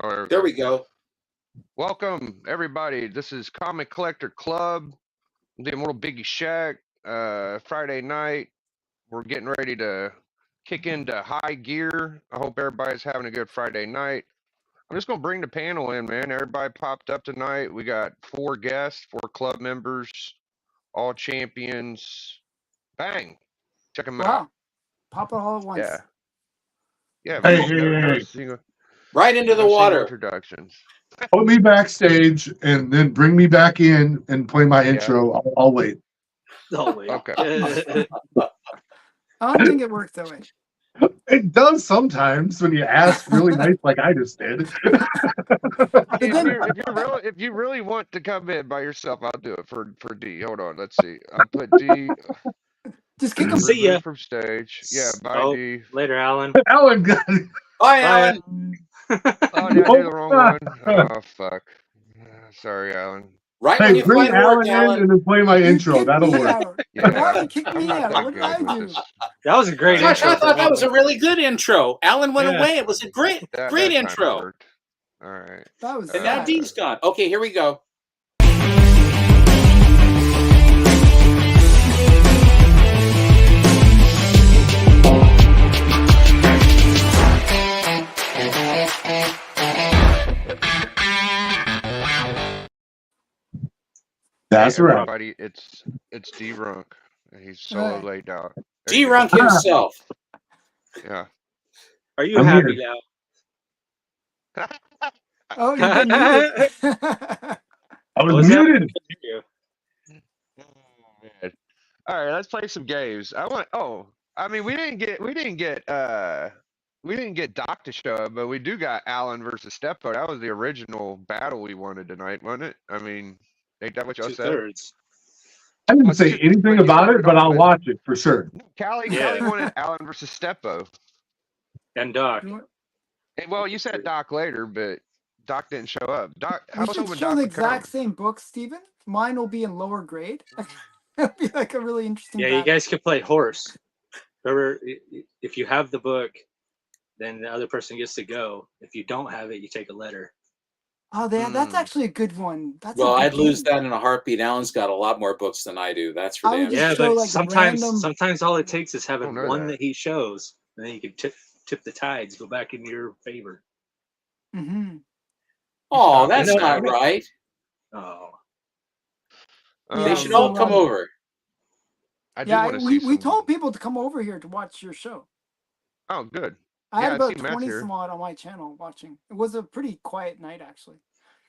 Oh, There we go. welcome, everybody. This is Comic Collector Club, the Immortal Biggie Shack. Friday night. We're getting ready to kick into high gear. I hope everybody's having a good Friday night. I'm just going to bring the panel in, man. Everybody popped up tonight. We got 4 guests, 4 club members, all champions. Bang. Check them out. Wow. Pop it all at once. Yeah. Yeah, Hey, man. hey. Right into the No single water. introductions. Put me backstage and then bring me back in and play my intro. I'll wait. Okay. I don't think it worked that way. It does sometimes when you ask really nice, like I just did. If you really want to come in by yourself, I'll do it for D. Hold on, let's see. I'll put D. Just kick him. See ya. From stage. Yeah, bye D. Later, Alan. Alan got it. Bye, Bye, Alan. Oh, did I do the wrong one? Oh fuck. Sorry, Alan. Right Hey, when you bring find Alan work, in Alan. and then play my You intro. kicked That'll me work. out. Yeah. Why you kick I'm me not out? that What did good I with do? this. That was a great Gosh, intro. I thought that was a really good intro. Alan went Yeah. away. It was a great That time intro. worked. All right. That was And now sad. D's gone. Okay, here we go. That's Hey, right. everybody, it's D Runk. He's solo Right. laid out. There D you go. Runk himself. Yeah. Are you I'm happy here. now? Oh, you've been muted. I was Was that- muted. All right, let's play some games. We didn't get Doc to show up, but we do got Alan versus Steppo. That was the original battle we wanted tonight, wasn't it? I mean, ain't that what y'all said? 2/3. I didn't Let's say just- anything but you about started it, but off I'll with- watch it for sure. Callie Yeah. wanted Alan versus Steppo. And Doc. And, well, you said Doc later, but Doc didn't show up. Doc, I We was should hoping show Doc the would come. exact same book, Steven. Mine will be in lower grade. It'll be like a really interesting Yeah, you battle. guys can play horse. Remember, if you have the book, then the other person gets to go. If you don't have it, you take a letter. Oh, that's Mm. actually a good one. That's Well, a good I'd lose game. that in a heartbeat. Alan's got a lot more books than I do. That's for I would damn just sure. Yeah, show, but like, sometimes random- sometimes all it takes is having Don't know one that. that he shows, and then you can tip the tides, go back in your favor. Mm-hmm. Oh, that's You know, not right. Oh, Yeah, They should so, all come over. I do Yeah, want to we see some. told people to come over here to watch your show. Oh, good. I Yeah, had I about see Matt's 20 here. some odd on my channel watching. It was a pretty quiet night, actually.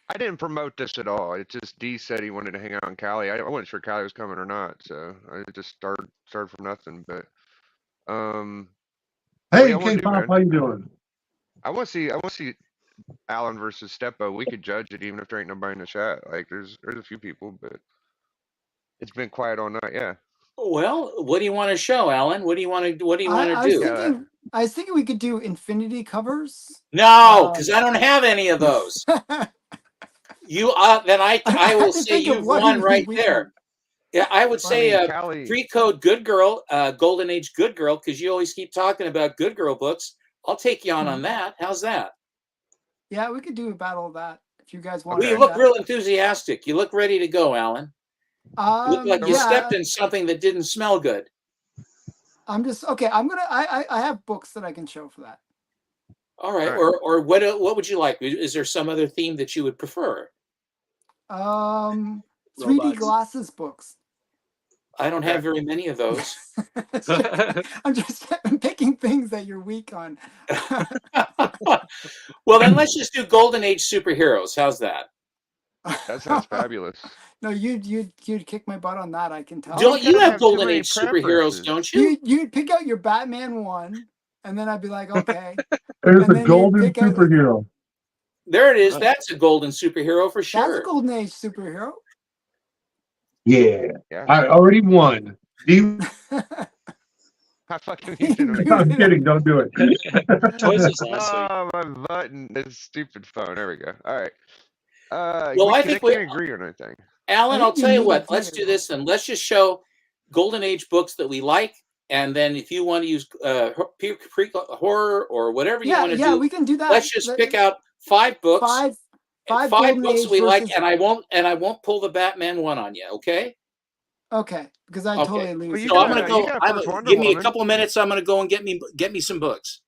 I didn't promote this at all. It's just D said he wanted to hang out on Cali. I wasn't sure Cali was coming or not, so I just started from nothing. But Hey, y'all wanna do, K-Pop, man? how you doing? I want to see Alan versus Steppo. We could judge it even if there ain't nobody in the chat. Like there's a few people, but it's been quiet all night. Yeah. Well, what do you want to show, Alan? What do you want to do? Yeah. I was thinking we could do Infinity covers. No, because I don't have any of those. You then I will say think of you've one won right we there. Yeah, I would say Cali. free code Good Girl, Golden Age Good Girl, because you always keep talking about Good Girl books. I'll take you on that. How's that? Yeah, we could do a battle of that if you guys want. Well, you look real enthusiastic. You look ready to go, Alan. You look like you stepped in something that didn't smell good. I'm just okay. I have books that I can show for that. All right. Or what would you like? Is there some other theme that you would prefer? 3D Robots. glasses books. I don't have very many of those. I'm picking things that you're weak on. Well, then let's just do Golden Age superheroes. How's that? That sounds fabulous. No, you'd kick my butt on that. I can tell. Don't you have too Golden many Age superheroes? preferences. Don't you? You'd pick out your Batman one, and then I'd be like, okay. There's And a then you golden pick out- superhero. There it is. That's a golden superhero for That's sure. a Golden Age superhero. Yeah, Yeah. I already won. I fucking I'm kidding. Don't do it. choices last week. Oh, my button. This stupid phone. There we go. All right. Well, I think we can't agree on anything. Alan, I I'll think you tell you need what. a Let's do theater. this, and let's just show Golden Age books that we like, and then if you want to use horror or whatever you want to do, we can do that. let's just pick out 5 books. Five Five Golden books Age we like, versus- and I won't pull the Batman one on you. Okay. Okay, because I Okay. totally lose. Well, you So I'm gotta- gonna you go. gotta first Wonder Give me a Woman. couple minutes. I'm gonna go and get me some books.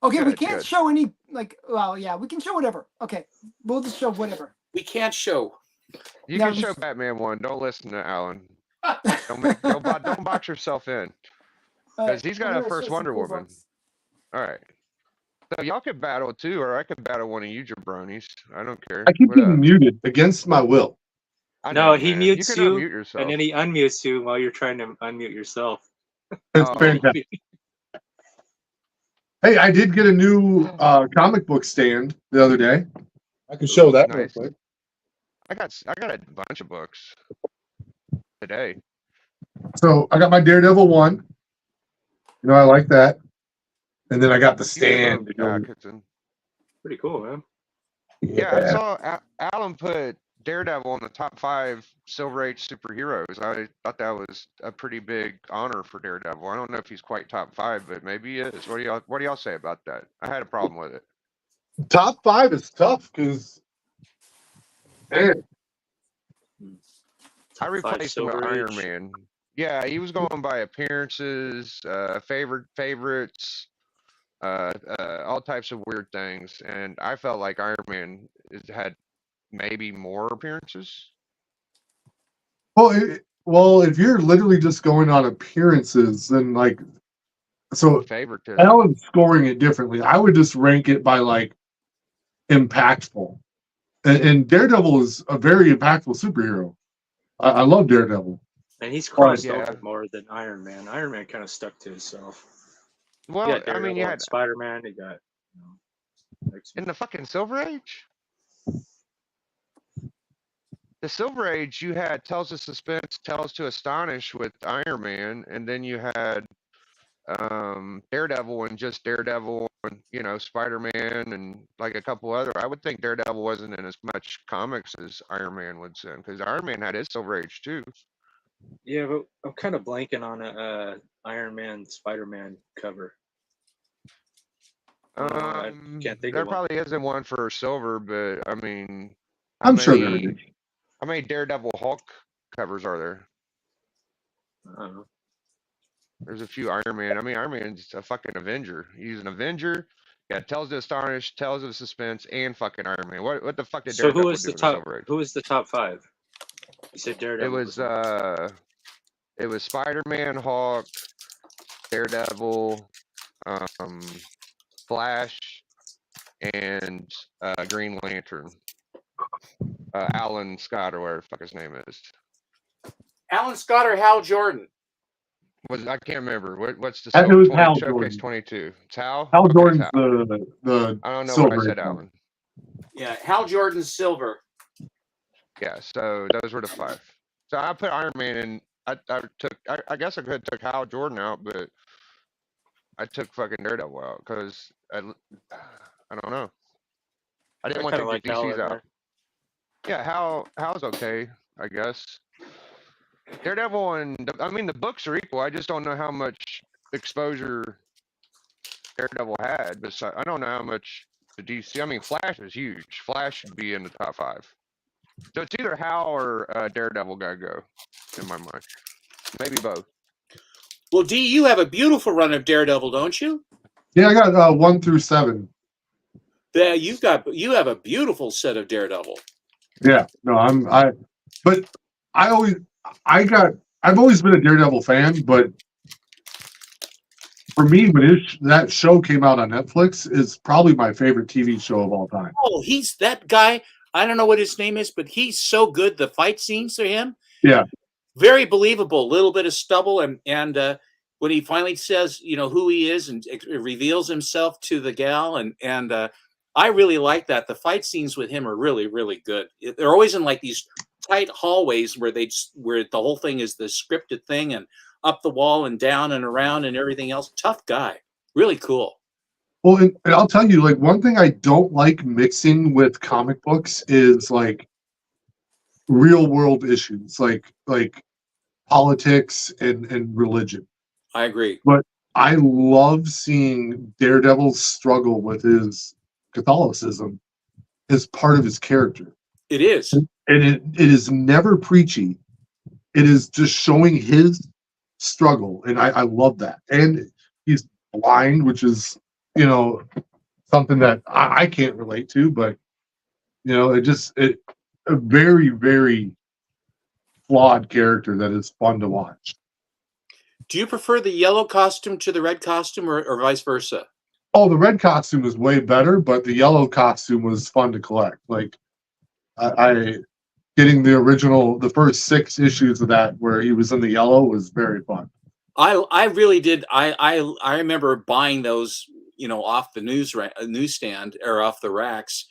Okay, we Good, can't good. show any well, yeah, we can show whatever. Okay, we'll just show whatever. We can't show. You No, can we show s- Batman one. Don't listen to Alan. Don't box yourself in. Alright, he's I'm got a gonna first show some Wonder cool Woman. books. All right. So y'all could battle too, or I could battle one of you jabronis. I don't care. I keep What up? getting muted against my will. I No, know, he man. mutes can you, unmute yourself. And then he unmutes you while you're trying to unmute yourself. It's Oh. fantastic. Hey, I did get a new comic book stand the other day. I can show that real Nice. quick. I got a bunch of books today. So I got my Daredevil one. You know, I like that. And then I got the stand. you know. Pretty cool, man. Yeah, I saw Alan put Daredevil in the top 5 Silver Age superheroes. I thought that was a pretty big honor for Daredevil. I don't know if he's quite top 5, but maybe he is. What do y'all say about that? I had a problem with it. Top 5 is tough because, man, I Top 5 replaced him with Silver Iron Age. Man. Yeah, he was going by appearances, favorites, all types of weird things, and I felt like Iron Man had maybe more appearances. well, if you're literally just going on appearances, then like, so Favoritism. Alan's scoring it differently. I would just rank it by like impactful, and Daredevil is a very impactful superhero. I love Daredevil. And he's crossed yeah. over more than Iron Man. Iron Man kind of stuck to himself. Well, I mean, you had Spider-Man. You got in the fucking Silver Age. The Silver Age, you had Tales of Suspense, Tales to Astonish with Iron Man, and then you had Daredevil and just Daredevil and, you know, Spider-Man and like a couple other. I would think Daredevil wasn't in as much comics as Iron Man would send, because Iron Man had his Silver Age too. Yeah, but I'm kind of blanking on a Iron Man Spider-Man cover. I can't think There of one. probably isn't one for Silver, but I mean, I'm sure there is. how many Daredevil Hulk covers are there? I don't know. There's a few Iron Man. I mean, Iron Man's a fucking Avenger. He's an Avenger. Yeah, Tales to Astonish, Tales of Suspense, and fucking Iron Man. What the fuck did So Daredevil who was do the in top? Silver Age? Who was the top 5? You said It Daredevil. was Spider-Man, Hulk, Daredevil, Flash, and Green Lantern. Alan Scott or whatever the fuck his name is. Alan Scott or Hal Jordan? I can't remember. What's the It was 20 Hal Showcase Jordan. 22? It's Hal? Hal Okay, it's Jordan's Hal. the I don't know Silver what I said, Age one. Alan. Yeah, Hal Jordan's silver. Yeah, so those were the 5. So I put Iron Man in. I guess I could have took Hal Jordan out, but I took fucking Daredevil out because I don't know. I didn't want to kinda take the like Hal DCs in out. there. Yeah, Hal's okay, I guess. Daredevil and I mean the books are equal. I just don't know how much exposure Daredevil had. But I don't know how much the DC. I mean, Flash is huge. Flash should be in the top 5. So it's either Hal or Daredevil gotta go, in my mind. Maybe both. Well, D, you have a beautiful run of Daredevil, don't you? Yeah, I got 1 through 7. Yeah, you have a beautiful set of Daredevil. Yeah, no, I've always been a Daredevil fan, but for me, when that show came out on Netflix, is probably my favorite TV show of all time. Oh, he's that guy. I don't know what his name is, but he's so good. The fight scenes for him, Yeah. very believable. A little bit of stubble, and when he finally says, you know, who he is and reveals himself to the gal, and I really like that. The fight scenes with him are really, really good. They're always in like these tight hallways where the whole thing is the scripted thing, and up the wall and down and around and everything else. Tough guy, really cool. Well, and I'll tell you, like, one thing I don't like mixing with comic books is like real world issues, like politics and religion. I agree. I love seeing Daredevil struggle with his Catholicism is part of his character. It is. And it is never preachy. It is just showing his struggle. And I love that. And he's blind, which is, you know, something that I can't relate to, but you know, a very, very flawed character that is fun to watch. Do you prefer the yellow costume to the red costume or vice versa? Oh, the red costume was way better, but the yellow costume was fun to collect. Like I getting the first 6 issues of that where he was in the yellow was very fun. I really did. I remember buying those, you know, off the newsstand or off the racks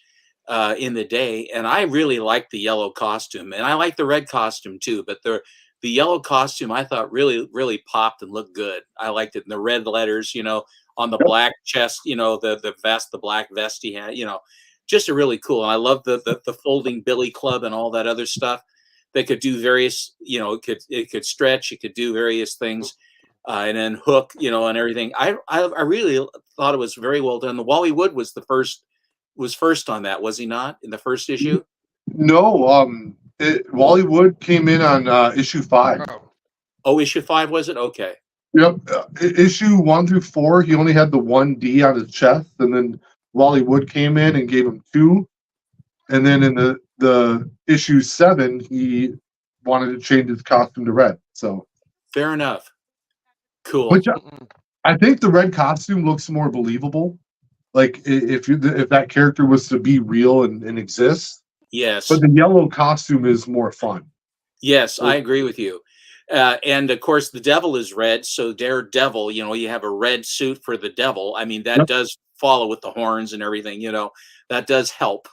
in the day, and I really liked the yellow costume, and I like the red costume too. But the yellow costume I thought really popped and looked good. I liked it, and the red letters, you know, on the black chest, you know, the vest, the black vest he had, you know, just a really cool. And I love the folding billy club and all that other stuff. They could do various, you know, it could stretch, it could do various things. And then hook, you know, and everything. I really thought it was very well done. The Wally Wood was first on that, was he not, in the first issue? No, Wally Wood came in on issue 5. Oh, issue 5 was it? Okay. Yep, issue 1 through 4, he only had the 1D on his chest, and then Wally Wood came in and gave him 2, and then in the issue 7, he wanted to change his costume to red. So fair enough. Cool. Which I think the red costume looks more believable. Like if that character was to be real and exist. Yes. But the yellow costume is more fun. Yes, I agree with you. And of course, the devil is red. So Daredevil, you know, you have a red suit for the devil. I mean, that does follow with the horns and everything. You know, that does help.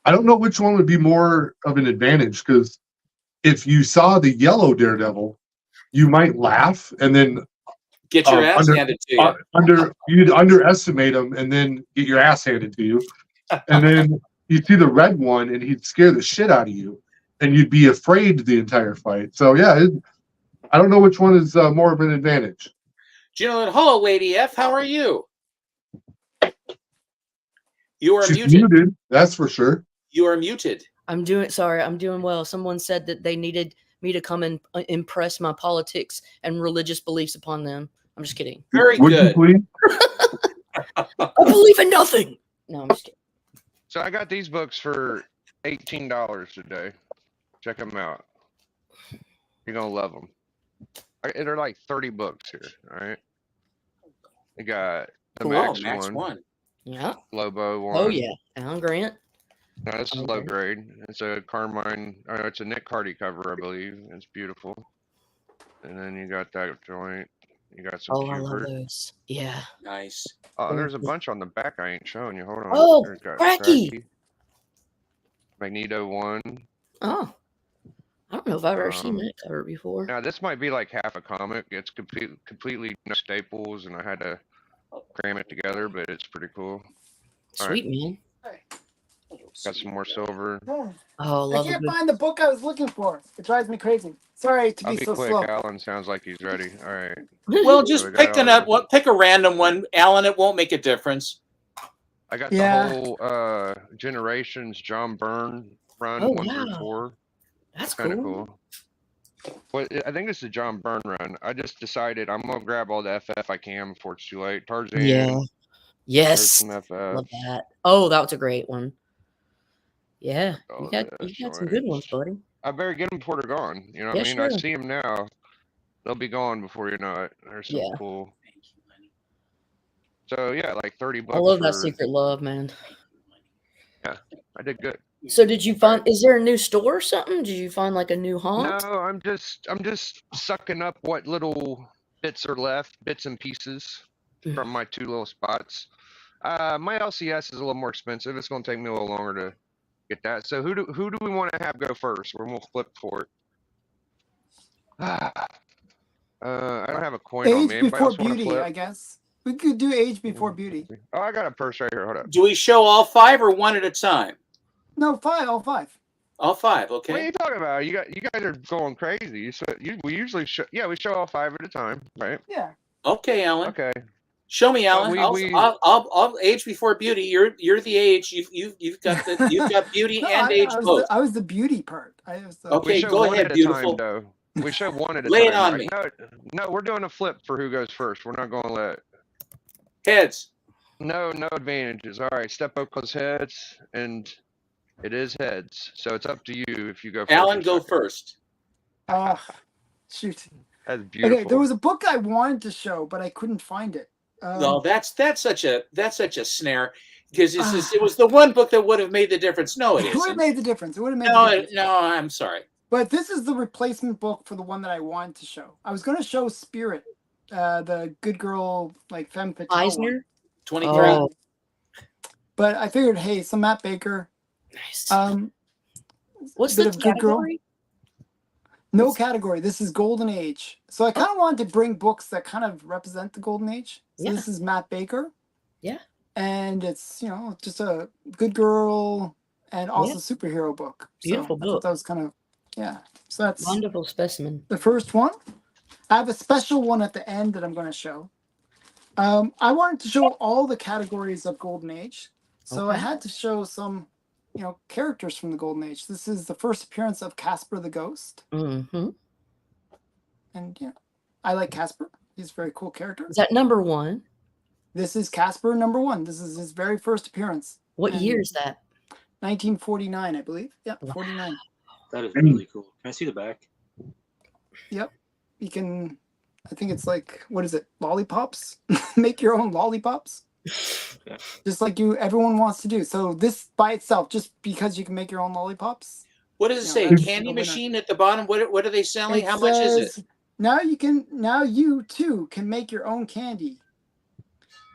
I don't know which one would be more of an advantage, because if you saw the yellow Daredevil, you might laugh and then get your ass handed to you. You'd underestimate him and then get your ass handed to you. And then you see the red one and he'd scare the shit out of you and you'd be afraid the entire fight. So yeah, I don't know which one is more of an advantage. Hello, Lady F. How are you? You are She's muted. That's for sure. You are muted. I'm doing well. Someone said that they needed me to come and impress my politics and religious beliefs upon them. I'm just kidding. Very good. I believe in nothing. No, I'm just kidding. So I got these books for $18 today. Check them out. You're gonna love them. They're like 30 books here. All right. You got the Max one. Yeah. Lobo one. Oh yeah, Alan Grant. No, this is low grade. It's a Carmine. It's a Nick Cardy cover, I believe. It's beautiful. And then you got that joint. You got some. I love those. Yeah. Nice. Oh, there's a bunch on the back I ain't showing you. Hold on. Oh, Cracky. Magneto one. Oh. I don't know if I've ever seen that cover before. Now this might be like half a comic. It's completely no staples, and I had to cram it together, but it's pretty cool. Sweet, man. Got some more silver. I can't find the book I was looking for. It drives me crazy. Sorry to be so quick. slow. Alan sounds like he's ready. All right. Well, just pick a random one, Alan. It won't make a difference. I got the whole Generations John Byrne run 1 through 4. That's kind of cool. Well, I think it's the John Byrne run. I just decided I'm gonna grab all the FF I can before it's too late. Tarzan. Yeah. Yes. Love that. Oh, that was a great one. Yeah. You got some good ones, buddy. I better get them before they're gone. You know what I mean? Sure. I see them now. They'll be gone before you know it. They're so cool. So yeah, like 30 bucks. I love that Secret Love, man. Yeah, I did good. So did you find, is there a new store or something? Did you find like a new haunt? No, I'm just sucking up what little bits are left, bits and pieces from my 2 little spots. My LCS is a little more expensive. It's going to take me a little longer to get that. So who do we want to have go first? We'll flip for it. I don't have a coin on me. Age before beauty, I guess. We could do age before beauty. Oh, I got a purse right here. Hold up. Do we show all 5 or one at a time? No, 5. All 5. All 5. Okay. What are you talking about? You guys are going crazy. We usually show. Yeah, we show all 5 at a time, right? Yeah. Okay, Alan. Okay. Show me, Alan. we- I'll age before beauty. You're the age. You've got beauty No, and age both. I was the beauty part. I was the, Okay, we show go one ahead, at a beautiful. time, though. We show one at a Lay it time. on me. No, we're doing a flip for who goes first. We're not going to let. Heads. No advantages. All right, Stepo's heads, and it is heads. So it's up to you if you go first. Alan, or go second. first. shoot. That's beautiful. Okay, there was a book I wanted to show, but I couldn't find it. No, that's such a snare because it was the one book that would have made the difference. No, it it would have isn't. made the difference. It would have made No, the difference. no, I'm sorry. But this is the replacement book for the one that I wanted to show. I was going to show Spirit, the good girl, like femme fatale one. Eisner. 23. Oh, But I figured, hey, some Matt Baker. nice. What's bit the of good girl. category? No category. This is Golden Age. So I kind of wanted to bring books that kind of represent the Golden Age. So Yeah. this is Matt Baker. Yeah. And it's, just a good girl and also superhero book. Beautiful so I thought book. that was kind of, yeah. So that's Wonderful specimen. the first one. I have a special one at the end that I'm going to show. I wanted to show all the categories of Golden Age. So I Okay. had to show some, characters from the Golden Age. This is the first appearance of Casper the Ghost. Mm-hmm. And yeah, I like Casper. He's a very cool character. Is that number one? This is Casper #1. This is his very first appearance. What And- year is that? 1949, I believe. Yeah, Wow. 49. That is really cool. Can I see the back? You can, I think it's like, what is it? Lollipops? Make your own lollipops? Yeah. Just like everyone wants to do. So this by itself, just because you can make your own lollipops. What does it Yeah, say? that's Candy a winner. machine at the bottom. What are they selling? It How much is it? says, Now you too can make your own candy.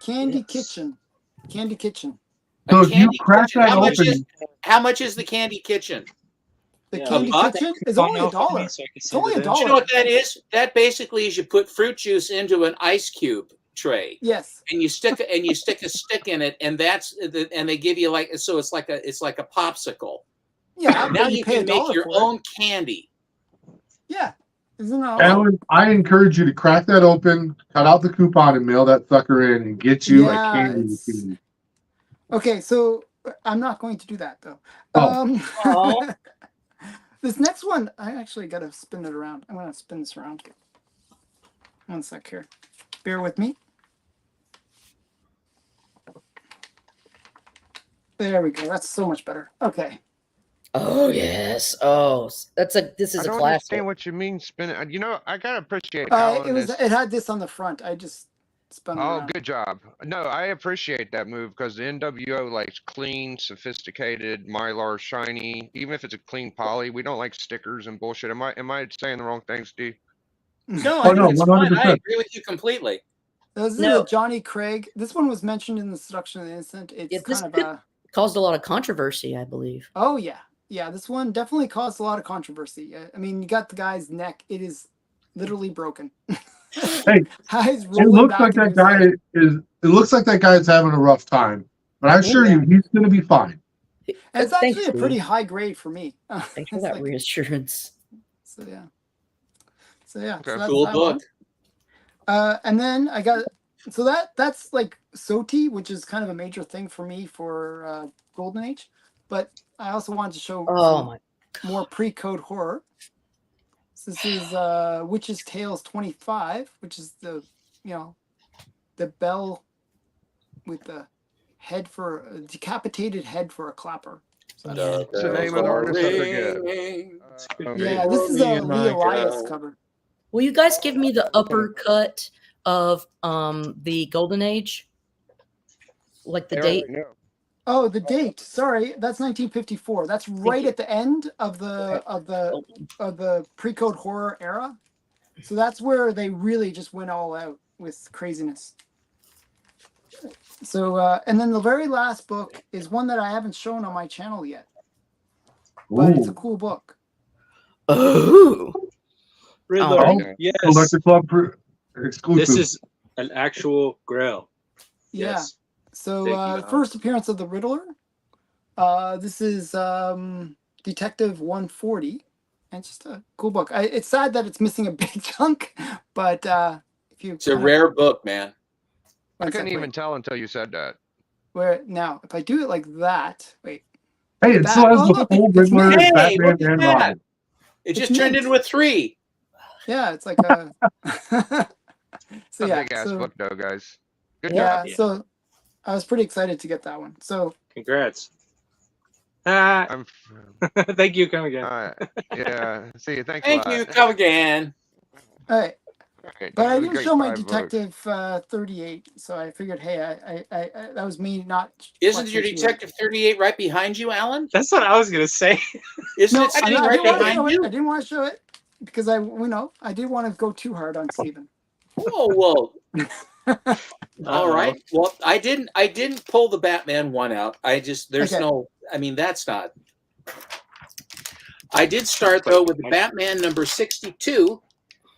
Candy Yes. Kitchen. Candy Kitchen. So A if you candy crack kitchen. that How open, much is the candy kitchen? The Yeah. Candy A buck? Kitchen is only $1. So I can see It's only the $1. Do you know what that is? That basically is you put fruit juice into an ice cube tray Yes. and you stick a stick in it, and and they give you it's like a popsicle. Yeah. Now but you pay can make $1 your for it. own candy. Yeah. Isn't that awesome? Alan, I encourage you to crack that open, cut out the coupon, and mail that sucker in, and get you Yeah, a candy it's- machine. Okay, so I'm not going to do that though. Oh. Aw. This next one, I actually got to spin it around. I'm going to spin this around. One sec here. Bear with me. There we go. That's so much better. Okay. Oh yes. Oh, this I is a don't classic. understand what you mean spinning. I gotta appreciate Alan. It had this on the front. I just spun it Oh, around. good job. No, I appreciate that move because the NWO likes clean, sophisticated, Mylar, shiny. Even if it's a clean poly, we don't like stickers and bullshit. Am I saying the wrong thing, Steve? No, Oh, I no, think it's fine. I 100%. agree with you completely. This is No. a Johnny Craig. This one was mentioned in the Seduction of the Innocent. It's Yeah, this kind of could- a. Caused a lot of controversy, I believe. Oh yeah, yeah. This one definitely caused a lot of controversy. I mean, you got the guy's neck; it is literally broken. Hey, Guy's It rolling looks back like into that his guy head. is. It looks like that guy's having a rough time, but I assure you, he's going to be fine. It's Thanks, actually a Steve. pretty high grade for me. Thanks for It's that like- reassurance. so yeah. So yeah. Okay. So that's Cool that book. one. And then I got that's like SOTI, which is kind of a major thing for me for Golden Age. But I also wanted to show Oh some my. more pre-code horror. So this is Witch's Tales 25, which is the the bell with the head for a decapitated head for a clapper. So that's- What's the name of the artist? I forget. yeah, this is a Lee Elias cover. Will you guys give me the uppercut of the Golden Age? Like the date? Oh, the date. Sorry, that's 1954. That's right you. at the end of the pre-code horror era. So that's where they really just went all out with craziness. So and then the very last book is one that I haven't shown on my channel yet, but it's a Ooh, cool book. Oh. Riddler. Oh. Yes. Collector Club exclusive. This is an actual Grail. Yeah. Yes. So Thank you, Alan. first appearance of the Riddler. This is Detective 140, and it's just a cool book. It's sad that it's missing a big chunk, but if you It's a rare book, man. I One couldn't sec, even wait. tell until you said that. Where now? If I do it like that, wait. Hey, it That- still has oh, the look, full it's Riddler, mint. Hey, Batman, look at and that. Robin. It It's just turned mint. into a 3. Yeah, it's like a. It's So a yeah, big ass so book, though, guys. Good yeah, job. Yeah. so I was pretty excited to get that one. So Congrats. Ah, I'm. thank you. Come again. Yeah. See, thanks Thank a lot. you. Come again. all right, Alright, but this I is a didn't great show my 5 books. detective 38, so I figured, hey, I that was me not. Isn't your watching TV. Detective 38 right behind you, Alan? That's what I was gonna say. Isn't No, it sitting I right didn't want to behind show it. you? I didn't want to show it because I didn't want to go too hard on Steven. Whoa. All Uh-oh. right. Well, I didn't pull the Batman one out. There's Okay. no, I mean, that's not. I did start though with the Batman number 62,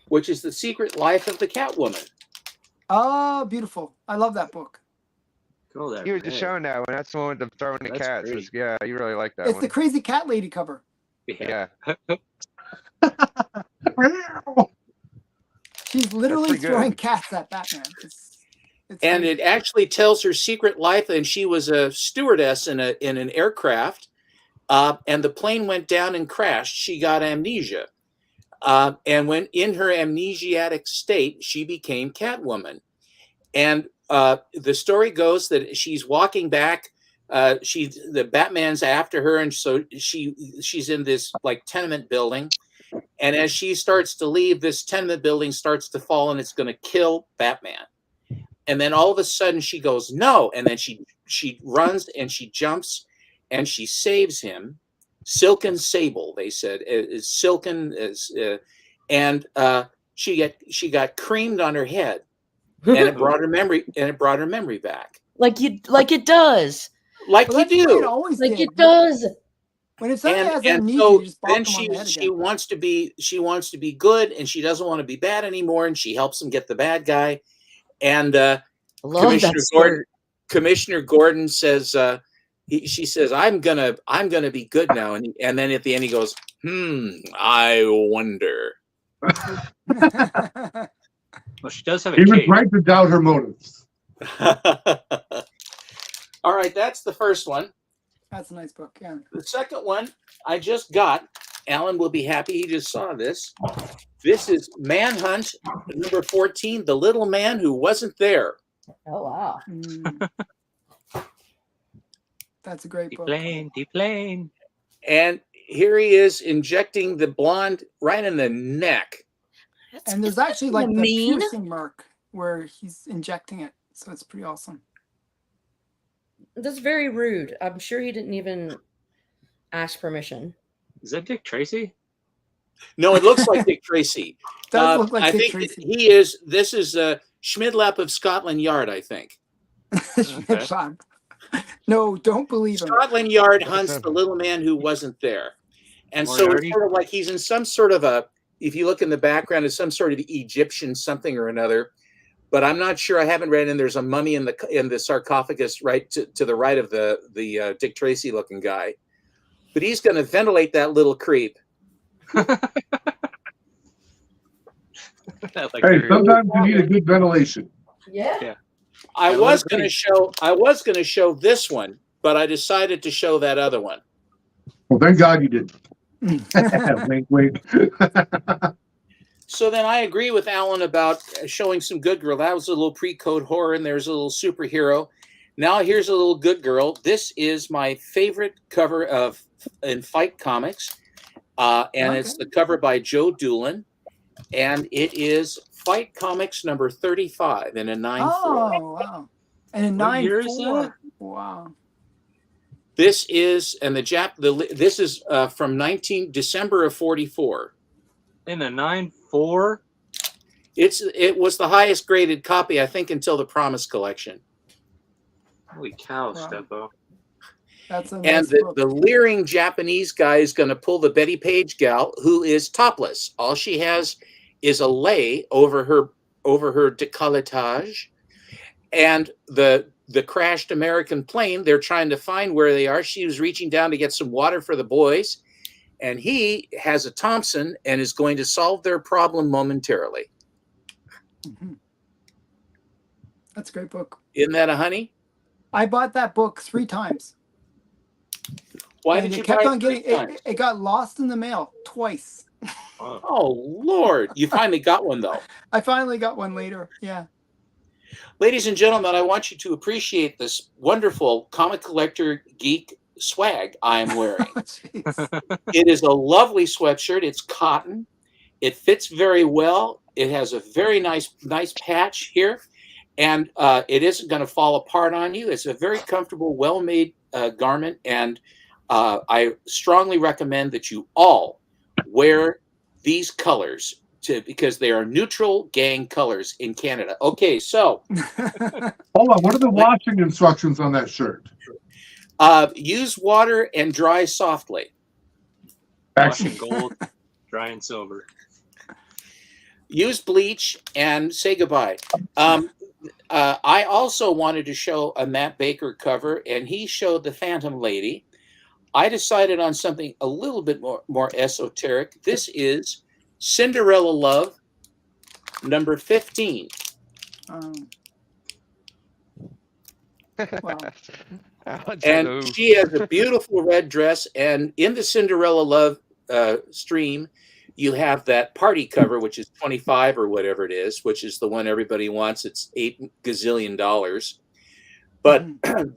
which is The Secret Life of the Catwoman. Oh, beautiful! I love that book. Cool, that You were just red. showing that one. That's the one with the throwing the That's cats. pretty. Yeah, you really like that It's one. the crazy cat lady cover. Yeah. She's literally pretty good. throwing cats at Batman. It's And crazy. it actually tells her secret life, and she was a stewardess in an aircraft, and the plane went down and crashed. She got amnesia, and when in her amnesiatic state, she became Catwoman. And the story goes that she's walking back. The Batman's after her, and so she's in this like tenement building. And as she starts to leave, this tenement building starts to fall, and it's going to kill Batman. And then all of a sudden she goes, no. And then she runs and she jumps and she saves him. Silken Sable, they said, is silken and she got creamed on her head, and it brought her memory back. like it does. Like Well, you that's the way it do. always Like did. it does. When if somebody has And amnesia, so you just then bop them on the head she again. wants to be good, and she doesn't want to be bad anymore, and she helps him get the bad guy. And I love that Commissioner Gordon says, she says, I'm gonna be good now, and then at the end he goes, I wonder. Well, she does have a He was cape. right to doubt her motives. All right, that's the first one. That's a nice book. Yeah. The second one I just got. Alan will be happy he just saw this. This is Manhunt number 14, The Little Man Who Wasn't There. Oh wow. Mm. That's a great book. Deplane. And here he is injecting the blonde right in the neck. And there's actually like the mean. piercing mark where he's injecting it, so it's pretty awesome. That's very rude. I'm sure he didn't even ask permission. Is that Dick Tracy? No, it looks like Dick Tracy. Does look like I Dick think Tracy. this is Schmidlap of Scotland Yard, I think. Schmidlap. No, don't believe him. Scotland Yard hunts the little man who wasn't there. And so Moriarty? it's sort of like he's in some sort of if you look in the background, it's some sort of Egyptian something or another. But I'm not sure. I haven't read. And there's a mummy in the sarcophagus right to the right of the Dick Tracy looking guy. But he's going to ventilate that little creep. Like, Hey, sometimes you need a good ventilation. Yeah. I I was would going to agree. show this one, but I decided to show that other one. Well, thank God you didn't. Wink, wink. So then I agree with Alan about showing some good girl. That was a little pre-code horror, and there's a little superhero. Now here's a little good girl. This is my favorite cover in Fight Comics, and it's the cover by Joe Doolin, and it is Fight Comics number 35 in a 9/4. Oh wow! And a What year is 9/4. that? Wow. This is this is from December of 44. In a 9/4. It was the highest graded copy, I think, until the Promise Collection. Holy cow, Wow. Steppo. That's a And nice book. the leering Japanese guy is going to pull the Betty Page gal, who is topless. All she has is a lei over her décolletage, and the crashed American plane. They're trying to find where they are. She was reaching down to get some water for the boys, and he has a Thompson and is going to solve their problem momentarily. Mhm. That's a great book. Isn't that a honey? I bought that book 3 times. Why And did you it kept buy on it three getting times? it got lost in the mail twice. Wow. Oh Lord, you finally got one though. I finally got one later. Yeah. Ladies and gentlemen, I want you to appreciate this wonderful comic collector geek swag I am wearing. Jeez. It is a lovely sweatshirt. It's cotton. It fits very well. It has a very nice patch here, and it isn't going to fall apart on you. It's a very comfortable, well-made garment, and I strongly recommend that you all wear these colors because they are neutral gang colors in Canada. Okay, so Hold on. What are the washing instructions on that shirt? use water and dry softly. Wash in gold, dry in silver. Use bleach and say goodbye. I also wanted to show a Matt Baker cover, and he showed the Phantom Lady. I decided on something a little bit more esoteric. This is Cinderella Love, number 15. Wow. And she has a beautiful red dress. And in the Cinderella Love stream, you have that party cover, which is 25 or whatever it is, which is the one everybody wants. It's $8 gazillion. But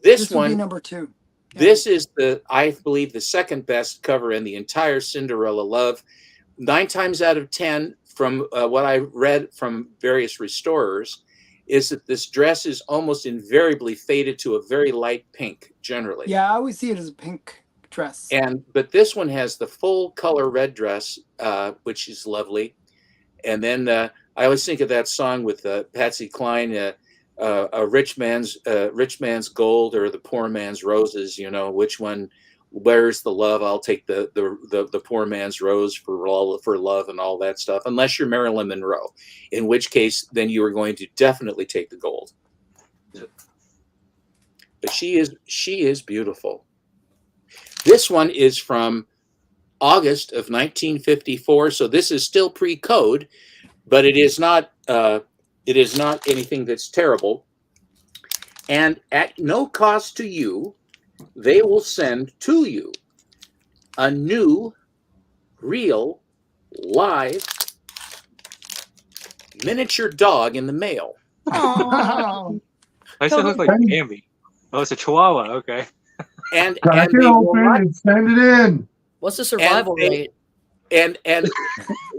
this would be one, number 2. Yeah. this is I believe, the second best cover in the entire Cinderella Love. 9 times out of 10, from what I read from various restorers, is that this dress is almost invariably faded to a very light pink, generally. Yeah, I always see it as a pink dress. But this one has the full color red dress, which is lovely. And then I always think of that song with Patsy Cline, a rich man's gold or the poor man's roses. You know, which one? Where's the love? I'll take the poor man's rose for love and all that stuff. Unless you're Marilyn Monroe, in which case then you are going to definitely take the gold. But she is beautiful. This one is from August of 1954, so this is still pre-code, but it is not anything that's terrible. And at no cost to you, they will send to you a new, real, live miniature dog in the mail. Oh. Why does it look like Bambi? Oh, it's a Chihuahua. Okay. And Crack they it will open not- and send it in. What's the survival they- rate? and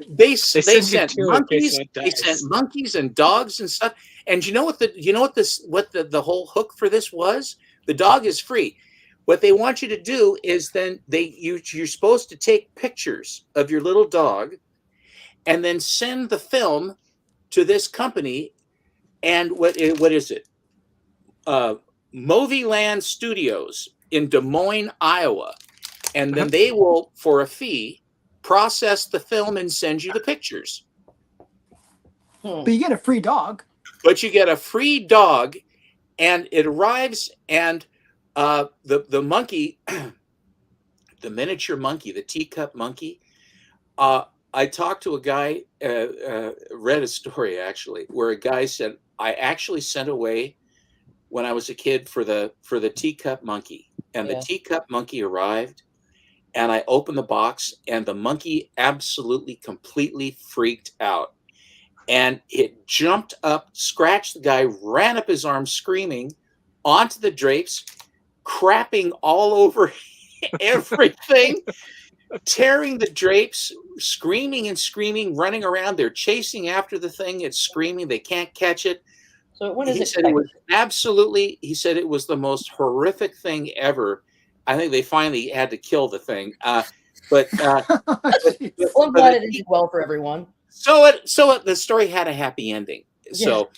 they send you sent two in monkeys, case one they dies. sent monkeys and dogs and stuff. And you know what the whole hook for this was? The dog is free. What they want you to do is then you're supposed to take pictures of your little dog and then send the film to this company. And what is it? Movieland Studios in Des Moines, Iowa. And then they will, for a fee, process the film and send you the pictures. But you get a free dog. But you get a free dog, and it arrives, and the monkey, the miniature monkey, the teacup monkey. I talked to a guy, read a story actually, where a guy said, I actually sent away when I was a kid for the teacup monkey, and Yeah. the teacup monkey arrived, and I opened the box, and the monkey absolutely, completely freaked out. And it jumped up, scratched the guy, ran up his arm screaming onto the drapes, crapping all over everything, tearing the drapes, screaming and screaming, running around. They're chasing after the thing. It's screaming. They can't catch it. So when is He it? said it was absolutely, he said it was the most horrific thing ever. I think they finally had to kill the thing. But Well, I'm glad it did well for everyone. So the story had a happy ending. So,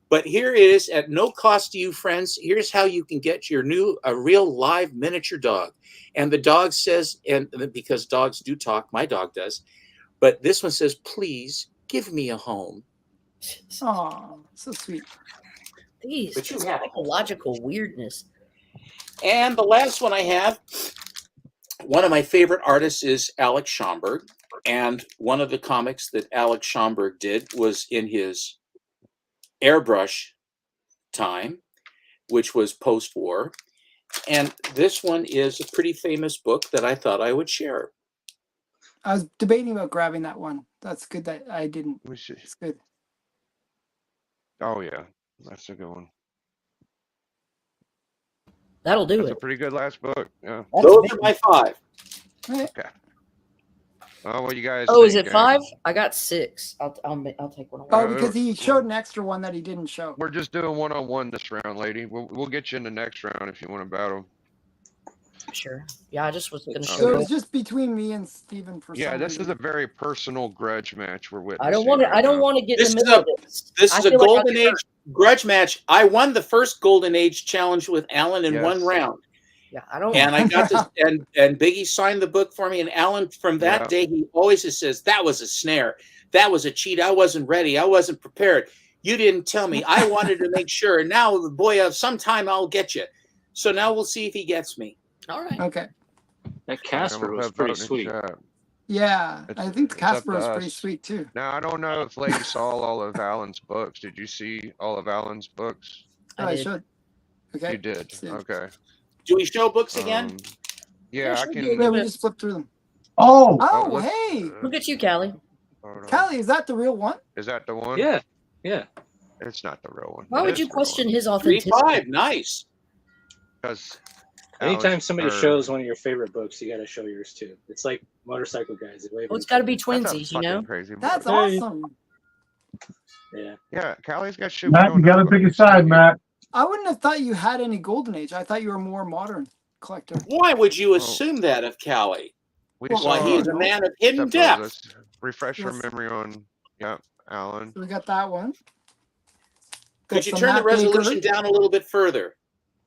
but here it is at no cost to you, friends. Here's how you can get your a real live miniature dog. And the dog says, and because dogs do talk, my dog does, but this one says, please give me a home. Oh, so sweet. These But you just have it. psychological weirdness. And the last one I have, one of my favorite artists is Alex Schomburg. And one of the comics that Alex Schomburg did was in his airbrush time, which was post-war. And this one is a pretty famous book that I thought I would share. I was debating about grabbing that one. That's good that I didn't. Let me see. It's good. Oh yeah, that's a good one. That'll do That's a it. pretty good last book. Yeah. That's Those big. are my 5. Oh, what you guys? Oh, is think, it gang? 5? I got 6. I'll take one away. Oh, because he showed an extra one that he didn't show. We're just doing 1-on-1 this round, lady. We'll get you in the next round if you want to battle. Sure. Yeah, I just was gonna So show it you. was just between me and Steven for Yeah, some this is reason. a very personal grudge match we're witnessing. I don't want to. right I don't now. want to get This in is the middle a- of this. This I is a feel like Golden I- Age grudge match. I won the first Golden Age challenge with Alan in one Yes. round. Yeah, I don't. And I got this, and Biggie signed the book for me. And Alan, from that Yeah. day, he always just says, "That was a snare. That was a cheat. I wasn't ready. I wasn't prepared. You didn't tell me. I wanted to make sure. And now, boy, sometime I'll get you." So now we'll see if he gets me. All right. Okay. That Casper I'm was gonna pretty vote in the sweet. chat. Yeah, I It's- think it's up Casper to was pretty us. sweet too. Now I don't know if Lady saw all of Alan's books. Did you see all of Alan's books? Oh, I I did. should. Okay. You did. See. Okay. Do we show books again? Yeah, I sure can. do. Wait, we just flipped through them. Oh, Oh, let's- hey, Look at you, Callie. hold on. Callie, is that the real one? Is that the one? Yeah, yeah. It's not the real one. Why It would is you the real question one. his 3-5. authenticity? Nice. 'Cause Anytime Alex- somebody or- shows one of your favorite books, you got to show yours too. It's like motorcycle guys. They wave Well, it's at got to each be That's a twinsies, you fucking know. Crazy book. That's Hey. awesome. other. Yeah. Yeah, Callie's got shit. we Matt, don't you gotta know pick a about. side, Matt. I wouldn't have thought you had any Golden Age. I thought you were a more modern collector. Why would you Oh. assume that of Callie? We Well, Why, saw he is a no. man of hidden Step depth. Let's refresh your Yes. memory on. Yep, Alan. So we got that one. Could Got you some turn the Matt Baker. resolution down a little bit further?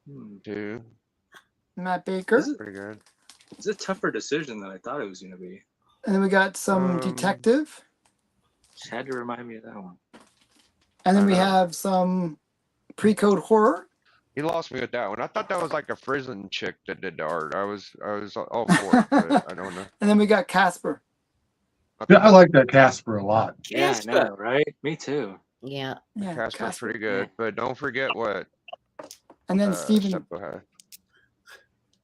Hmm. 2. Matt Baker. Is it- Pretty good. It's a tougher decision than I thought it was going to be. And then we got some Um, detective. Just had to remind me of that one. And then we uh, have some pre-code horror. He lost me with that one. I thought that was like a prison chick that did the art. I was all for it, but I don't know. And then we got Casper. Yeah, I like that Casper a lot. Yeah, I Casper. know, right? Me too. Yeah. Yeah, Casper's Casper. pretty good, but don't forget what And then Steven. Seppo had.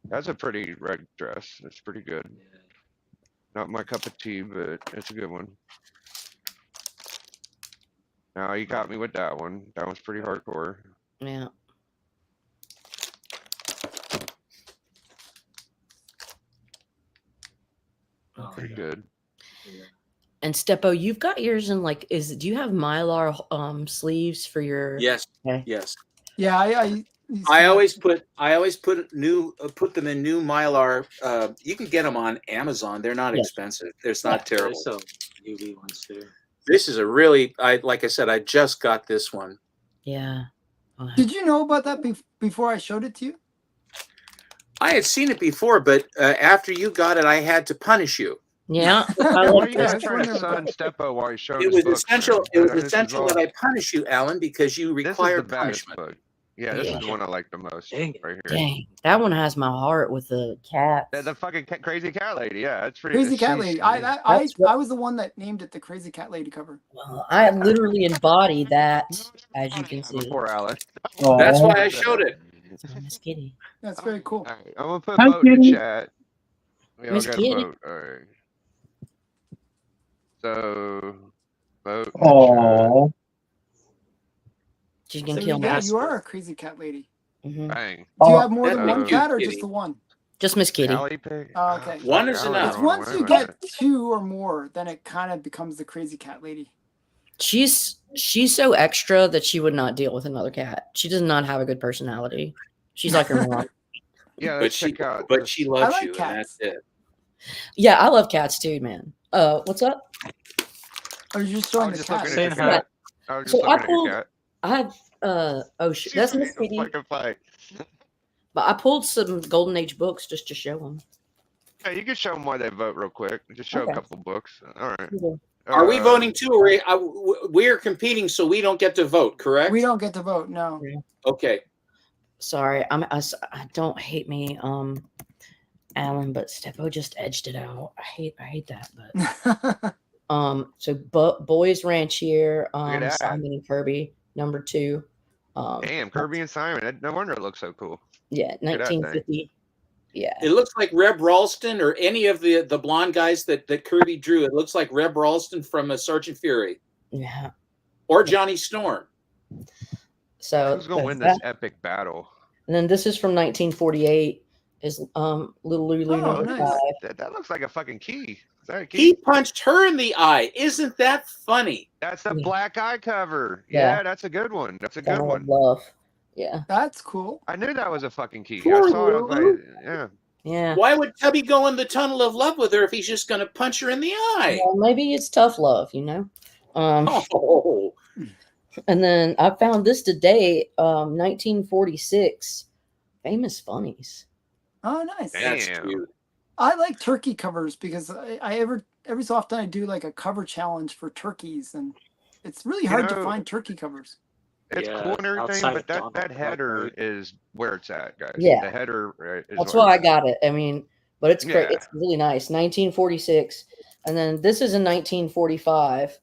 That's a pretty red dress. It's pretty good. Yeah. Not my cup of tea, but it's a good one. Now you got me with that one. That one's pretty hardcore. Yeah. Oh, Pretty yeah. good. Yeah. And Steppo, you've got yours in like do you have Mylar sleeves for your Yes. Okay. Yes. Yeah, I always put put them in new Mylar. You can get them on Amazon. They're not Yeah. expensive. It's not They terrible. sell UV ones too. This is a really like I said, I just got this one. Yeah. Did you know about that before I showed it to you? I had seen it before, but after you got it, I had to punish you. Yeah. I Why are like you guys that's trying to wonderful. sun Steppo while he's showing It his was books, essential. man? It was This is essential all- that I punish you, Alan, because you This is require the baddest punishment. book. Yeah, this Yeah. is the one I like the most. Dang it. Right here. Dang, that one has my heart with the cat. The fucking crazy cat lady. Yeah, it's pretty. Crazy Cat she's- Lady. I That's what- was the one that named it the Crazy Cat Lady cover. Well, I literally embody that, as you can see. Poor Alan. That's Aw. why I showed it. So Miss Kitty. That's very cool. All right, I'm gonna put Hi, vote in the Kitty. chat. We all Miss got Kitty. to vote. All right. So, vote. in the Oh, She's So gonna kill me. yeah, Casper. you are a Crazy Cat Lady. Mhm. chat. Bang. Do you Oh, have more than that's one a cat or kitty. just the one? Just Miss Kitty. Callie pick? Oh, okay. One is Callie, enough. I It's don't know once why you am I get not- two or more, then it kind of becomes the Crazy Cat Lady. She's so extra that she would not deal with another cat. She does not have a good personality. She's like her mom. Yeah, But let's she, check out. but this- she loves like you, and cats. that's it. Yeah, I love cats too, man. What's up? Or you're just I showing was the just looking cat. at Saying your hi. cat. I was just So I looking at your pulled- cat. I have oh shit, that's Miss ready to Kitty. fucking fight. But I pulled some Golden Age books just to show them. Yeah, you can show them why they vote real quick. Just show Okay. a couple books. All right. Are we Uh, voting too, or we're competing, so we don't get to vote? Correct. We don't get to vote, no. Okay. Sorry, I don't hate me, Alan, but Steppo just edged it out. I hate that, but so Boys Ranch here, at that. Simon and Kirby, number 2. Damn, Kirby and Simon. No wonder it looks so cool. Yeah, at that thing. 1950. Yeah. It looks like Reb Ralston or any of the blonde guys that Kirby drew. It looks like Reb Ralston from Sergeant Fury Yeah. or Johnny Storm. So Who's gonna win that's this epic battle? And then this is from 1948. Is Little Lulu Oh, number nice. 5. That looks like a fucking key. Is that a key? He punched her in the eye. Isn't that funny? That's the Yeah. black eye cover. Yeah. Yeah, that's a good one. That's a good Down with one. Love. Yeah. That's cool. I knew that was a fucking key. Poor I saw it. I was Lulu. like, yeah. Yeah. Why would Tubby go in the tunnel of love with her if he's just going to punch her in the eye? Well, maybe it's tough love, you know. Oh, And then I found this today, 1946, Famous Funnies. Oh, nice. Damn. that's cute. I like turkey covers because I every so often I do like a cover challenge for turkeys, and it's really hard to know, find turkey covers. It's Yeah, cool and everything, outside but of that Donald header Duck, is where it's at, guys. Yeah. The header is That's where why I it's got it. I mean, but it's great. Yeah. It's really nice. 1946. And then this is in 1945,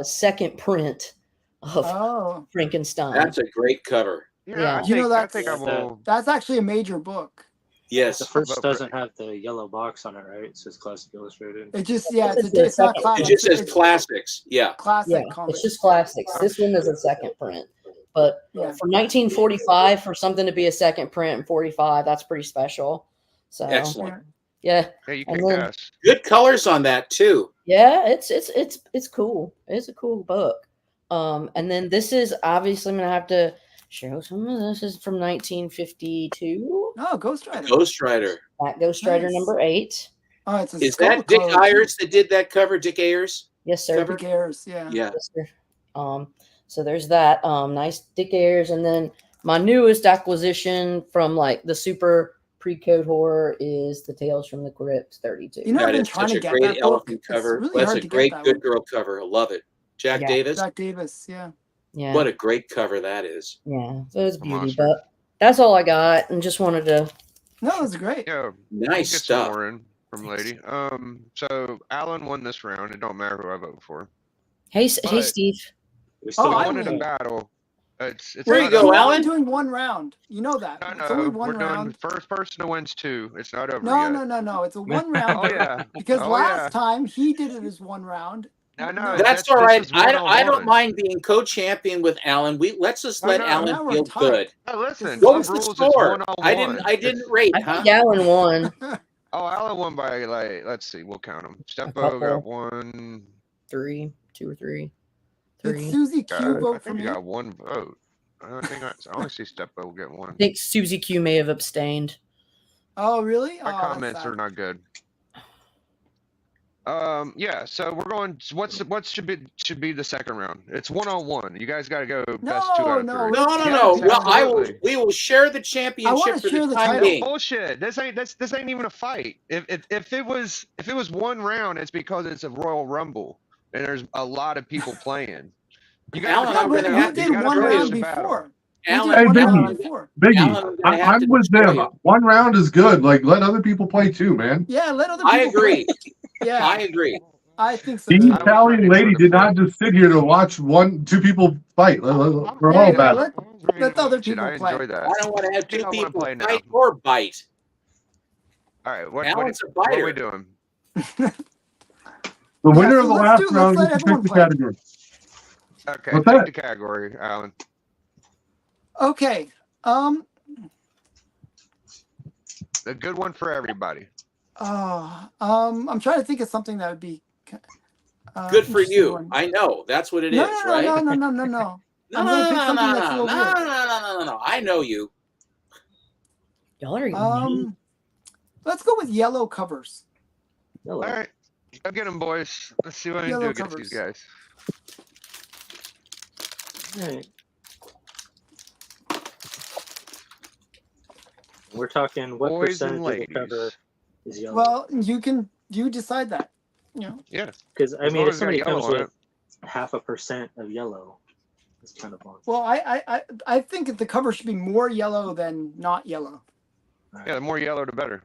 second print of Oh, Frankenstein. That's a great cover. Yeah, Yeah. I You know, think, I think I that's- will. that's actually a major book. Yes. The first But- doesn't have the yellow box on it, right? It says Classic Illustrated. It just This is it's the not second- classic. It just says it's classics. Yeah. classic Yeah, comics. it's just classics. This one is a second print. But Yeah. for 1945, for something to be a second print in 45, that's pretty special. So Excellent. yeah, Yeah, you And can then- guess. Good colors on that too. yeah, it's cool. It's a cool book. And then this is obviously I'm gonna have to show some of this. Is from 1952. Oh, Ghost Rider. Ghost Rider. That Ghost Rider Nice. number 8. Oh, it's a Is skull that Dick color. Ayers that did that cover? Dick Ayers? Yes, sir. Cover? Dick Ayers, yeah. Yeah. Yes, sir. So there's that. Nice Dick Ayers, and then my newest acquisition from like the super pre-code horror is the Tales from the Crypt 32. You know, I've That been is trying such to a get great that book. elephant It's cover. really That's hard a to great get that good one. girl cover. I love it. Jack Yeah. Davis. Jack Davis, yeah. Yeah, What a great cover that is. yeah. So it's A beauty, monster. but that's all I got, and just wanted to. No, it was great. Yeah, Nice get stuff. some more in from Lady. So Alan won this round. It don't matter who I vote for. Hey, hey, But- Steve. We still Oh, got I One in a win. battle. It's There you not go, over. We're Alan. only doing one round. You know that. No, It's only no, one we're doing round. first person to wins 2. It's not over No, yet. no, no, no. It's a one round. Oh yeah. Because Oh, last yeah. time he did it as one round. I know. That's all right. This is I don't one-on-one. mind being co-champion with Alan. Let's just Oh, let no, Alan now we're feel tied. good. Oh, listen. What club was the rules, it's score? one-on-one. I didn't rate, I huh? think Alan won. Oh, Alan won by like. Let's see. We'll count them. Steppo couple. got 1. 3, 2 or 3. Did 3. Susie Q I vote for think me? you got 1 vote. I think I only see Steppo get 1. I think Susie Q may have abstained. Oh, really? My Oh, comments that's are sad. not good. Yeah, so we're going. What should be the second round? It's 1-on-1. You guys got to go best 2 out of 3. No, No, no, Yeah, no. Well, absolutely. we will share the championship for share the the time title. being. Bullshit. This ain't even a fight. If it was one round, it's because it's a Royal Rumble and there's a lot of people playing. You Alan, Yeah, I'm but gonna you have to did go one through round this before. Alan, You did one Hey, round Biggie. before. Biggie, Alan, I'm gonna have I'm to with destroy them. you. One round is good. Like, let other people play too, man. Yeah, let other people I agree. play. Yeah, I agree. I think so. The too. was Italian ready lady for the did not fight. just sit here to watch 2 people fight. We're Yeah, all yeah, bad. let the other people I play. enjoy that. I don't want to have Who 2 y'all wanna people play now? fight or bite. All right, what Alan's a are we biter. doing? The winner of so the let's last do- round let's gets to let pick the everyone category. Okay, What's pick that? the category, Alan. Okay. A good one for everybody. I'm trying to think of something that would be Good for interesting you. one. I know. That's what it is, No, no, no, right? no, no, no, no, no. No, I'm no, gonna no, pick no, something no, that's a no, little no, weird. no, no, no, no. I know you. Y'all are mean. Let's go with yellow covers. All right, go get them, boys. Let's see what I can Yellow do against these covers. guys. Alright. We're talking what Boys and percentage of the ladies. cover is yellow? Well, you decide that. You know. Yeah. Because I as mean, long if as it's got somebody yellow comes on with 0.5% of yellow, it's kind of long. Well, I think that the cover should be more yellow than not yellow. Yeah, the more yellow, the better.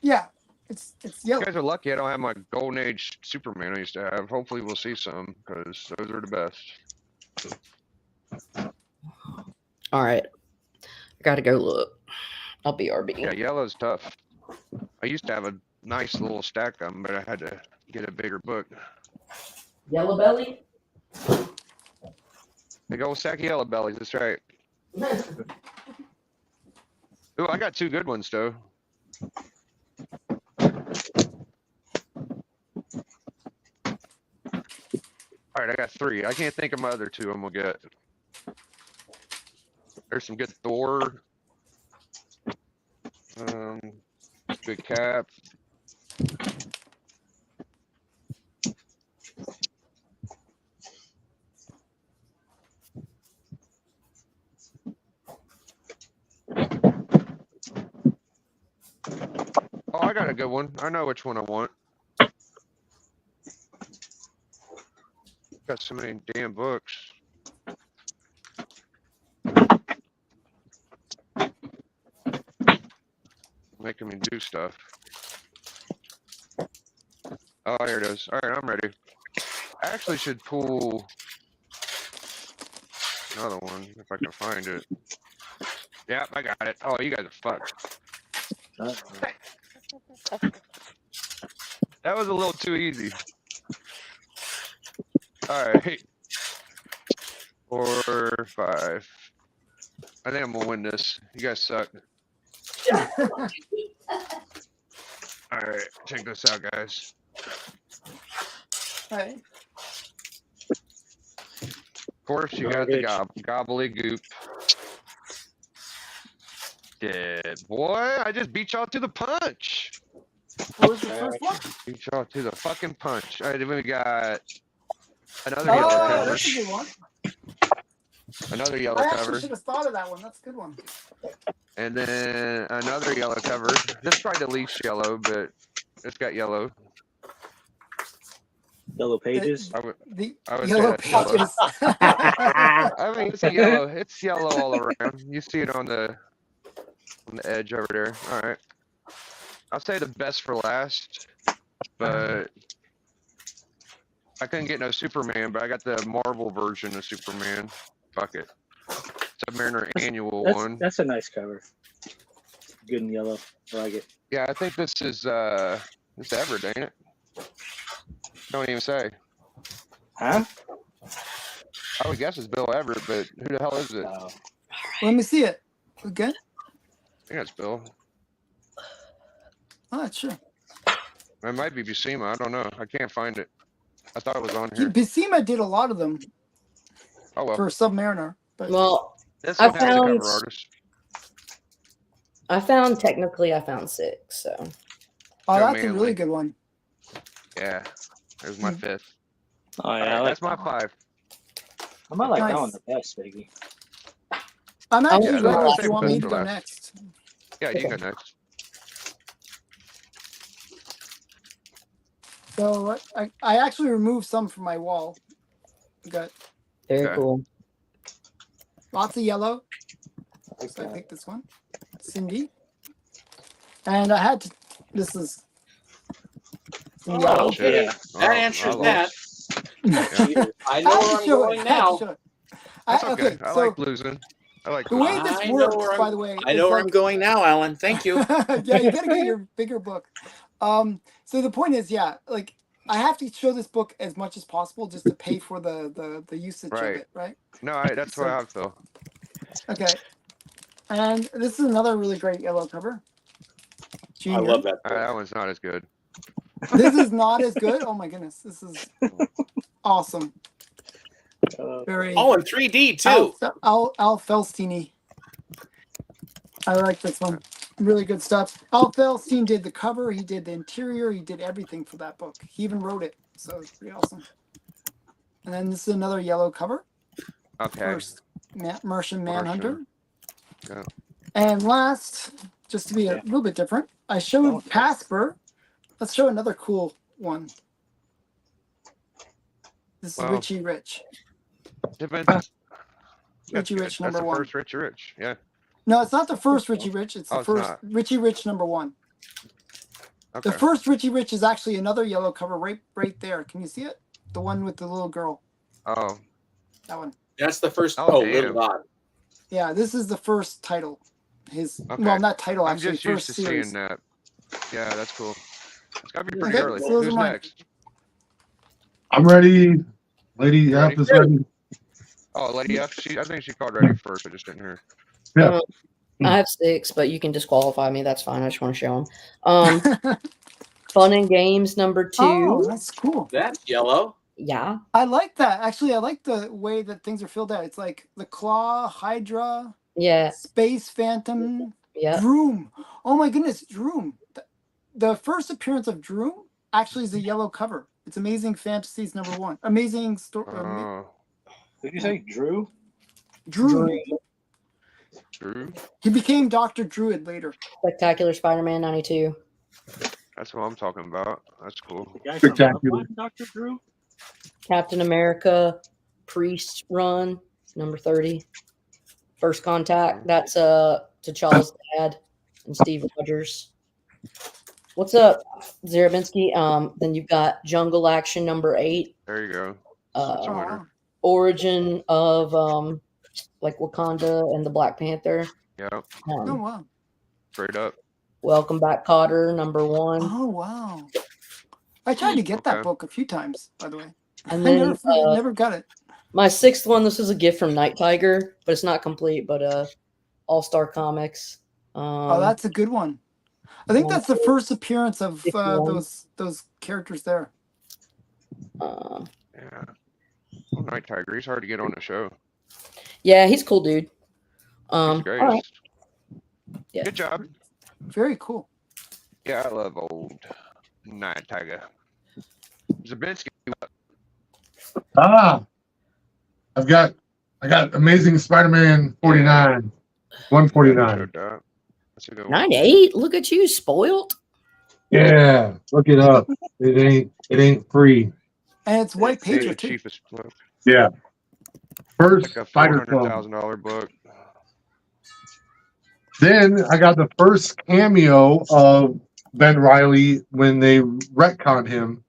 Yeah, it's You yellow. guys are lucky I don't have my Golden Age Superman I used to have. Hopefully we'll see some, because those are the best. All right. I gotta go look. I'll be RB. Yeah, yellow's tough. I used to have a nice little stack of them, but I had to get a bigger book. Yellow belly? Big old sack of yellow bellies, that's right. Ooh, I got 2 good ones though. All right, I got 3. I can't think of my other 2 I'm gonna get. There's some good Thor. Good cap. Oh, I got a good one. I know which one I want. Got so many damn books. Making me do stuff. Oh, here it is. All right, I'm ready. I actually should pull another one if I can find it. Yep, I got it. Oh, you guys are fucked. That was a little too easy. All right. 4, 5. I think I'm gonna win this. You guys suck. All right, check this out, guys. All right. Of course, you got the gobbledygook. Yeah, boy, I just beat y'all to the punch. What was the first one? Beat y'all to the fucking punch. All right, then we got another yellow Oh, cover. that's a good one. Another yellow I actually cover. should have thought of that one. That's a good one. And then another yellow cover. This is probably the least yellow, but it's got yellow. Yellow pages. The I would say yellow that's yellow. pages. I mean, it's a yellow. It's yellow all around. You see it on the edge over there. All right. I'll say the best for last, but I couldn't get no Superman, but I got the Marvel version of Superman. Fuck it. Submariner annual one. That's a nice cover. Good and yellow. I like it. Yeah, I think this is Everett, ain't it? Don't even say. Huh? I would guess it's Bill Everett, but who the hell is it? I Oh. Let me see it. We good? think it's Bill. Oh, sure. It might be Buscema. I don't know. I can't find it. I thought it was on here. Buscema did a lot of them Oh well. for Submariner. But Well, This I one has a cover found- artist. I found 6, so oh, Joe that's a Manley. really good one. Yeah. There's my 5th. Oh yeah, I Alright, like that's my that one. 5. I might like that Nice. one the best, Biggie. I'm actually yeah, ready I'll if save you want me best to for go last. next. Yeah, you can go next. So I actually removed some from my wall. Got very Okay. cool. lots of yellow. So I picked this one. Cindy. And I had to, this is some Oh, yellow. okay. Yeah. That answers love- that. I know I where have I'm to show going it. I have to now. show it. That's okay. Okay, I so like losing. I like the way losing. this I know works, where by I'm- the way, I is know where like- I'm going now, Alan. Thank you. yeah, you gotta get your bigger book. So the point is, yeah, like I have to show this book as much as possible just to pay for the usage of Right. it, right? No, that's what I feel. Okay. And this is another really great yellow cover. I Junior. love that. That one's not as good. This is not as good. Oh my goodness, this is awesome. Very Oh, in 3D too. Al Felstein-y. I like this one. Really good stuff. Al Felstein did the cover, he did the interior, he did everything for that book. He even wrote it, so it's pretty awesome. And then this is another yellow cover. Okay. First, Martian Manhunter. Yeah. And last, just to be a little bit different, I showed Casper. Let's show another cool one. This is Wow. Richie Rich. Depends. Richie good. Rich That's number the 1. first Richie Rich. Yeah. No, it's not the first Richie Rich. It's the Oh, it's first not. Richie Rich number 1. Okay. The first Richie Rich is actually another yellow cover right there. Can you see it? The one with the little girl. Oh. That one. That's the first. Oh, Oh, damn. Little God. Yeah, this is the first title. His Okay. well, not title I'm actually. just used First to series. seeing that. Yeah, that's cool. It's gotta be pretty Okay, early. so those Who's are mine. next? I'm ready. Lady F Ready? is ready. Oh, Lady F. I think she called ready first. I just didn't hear. Yeah. I have 6, but you can disqualify me. That's fine. I just want to show them. Fun and Games number 2. Oh, that's cool. That's yellow. Yeah. I like that. Actually, I like the way that things are filled out. It's like the Claw, Hydra, Yeah. Space Phantom, Yeah. Droom. Oh my goodness, Droom. The first appearance of Droom actually is a yellow cover. It's Amazing Fantasies #1. Amazing story. Oh, Did you say Drew? Droom. Drew. He became Dr. Druid later. Spectacular Spider-Man 92. That's what I'm talking about. That's cool. The guy from Spectacular. Upland, Dr. Drew? Captain America Priest run number 30. First Contact. That's T'Challa's dad and Steve Rogers. What's up, Zarabinski? Then you've got Jungle Action number 8. There you go. That's a Oh, winner. wow. Origin of like Wakanda and the Black Panther. Yeah, Oh, wow. straight up. Welcome Back, Cotter number 1. Oh, wow. I tried to get that Okay. book a few times, by the way. And I then never got it. my 6th one. This is a gift from Night Tiger, but it's not complete. But All Star Comics. Oh, that's a good one. I think that's the first appearance of 51. those characters there. uh, Yeah. Well, Night Tiger. He's hard to get on the show. yeah, he's a cool dude. He's All great. right. Yeah. Good job. Very cool. Yeah, I love old Night Tiger. Zabinski. Ah, I got Amazing Spider-Man 49, 149. Showed that. That's a good one. 98. Look at you, spoiled. Yeah, look it up. It ain't free. And it's white It's the pager too. cheapest book. Yeah. First Like a Spider Club. $400,000 book. Then I got the first cameo of Ben Reilly when they retconned him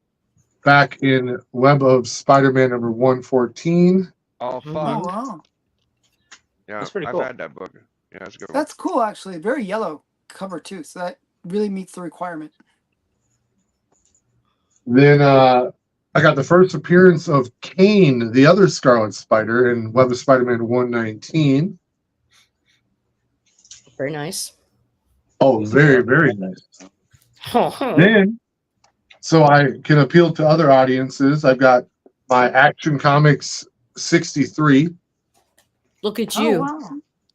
back in Web of Spider-Man number 114. Oh, Mhm. fuck. Oh wow, Yeah, That's pretty I've cool. had that book. Yeah, that's a good one. that's cool actually. Very yellow cover too, so that really meets the requirement. Then I got the first appearance of Kane, the other Scarlet Spider, in Web of Spider-Man 119. Very nice. Oh, very, very nice. Then, so I can appeal to other audiences, I've got my Action Comics 63. Look at Oh you wow,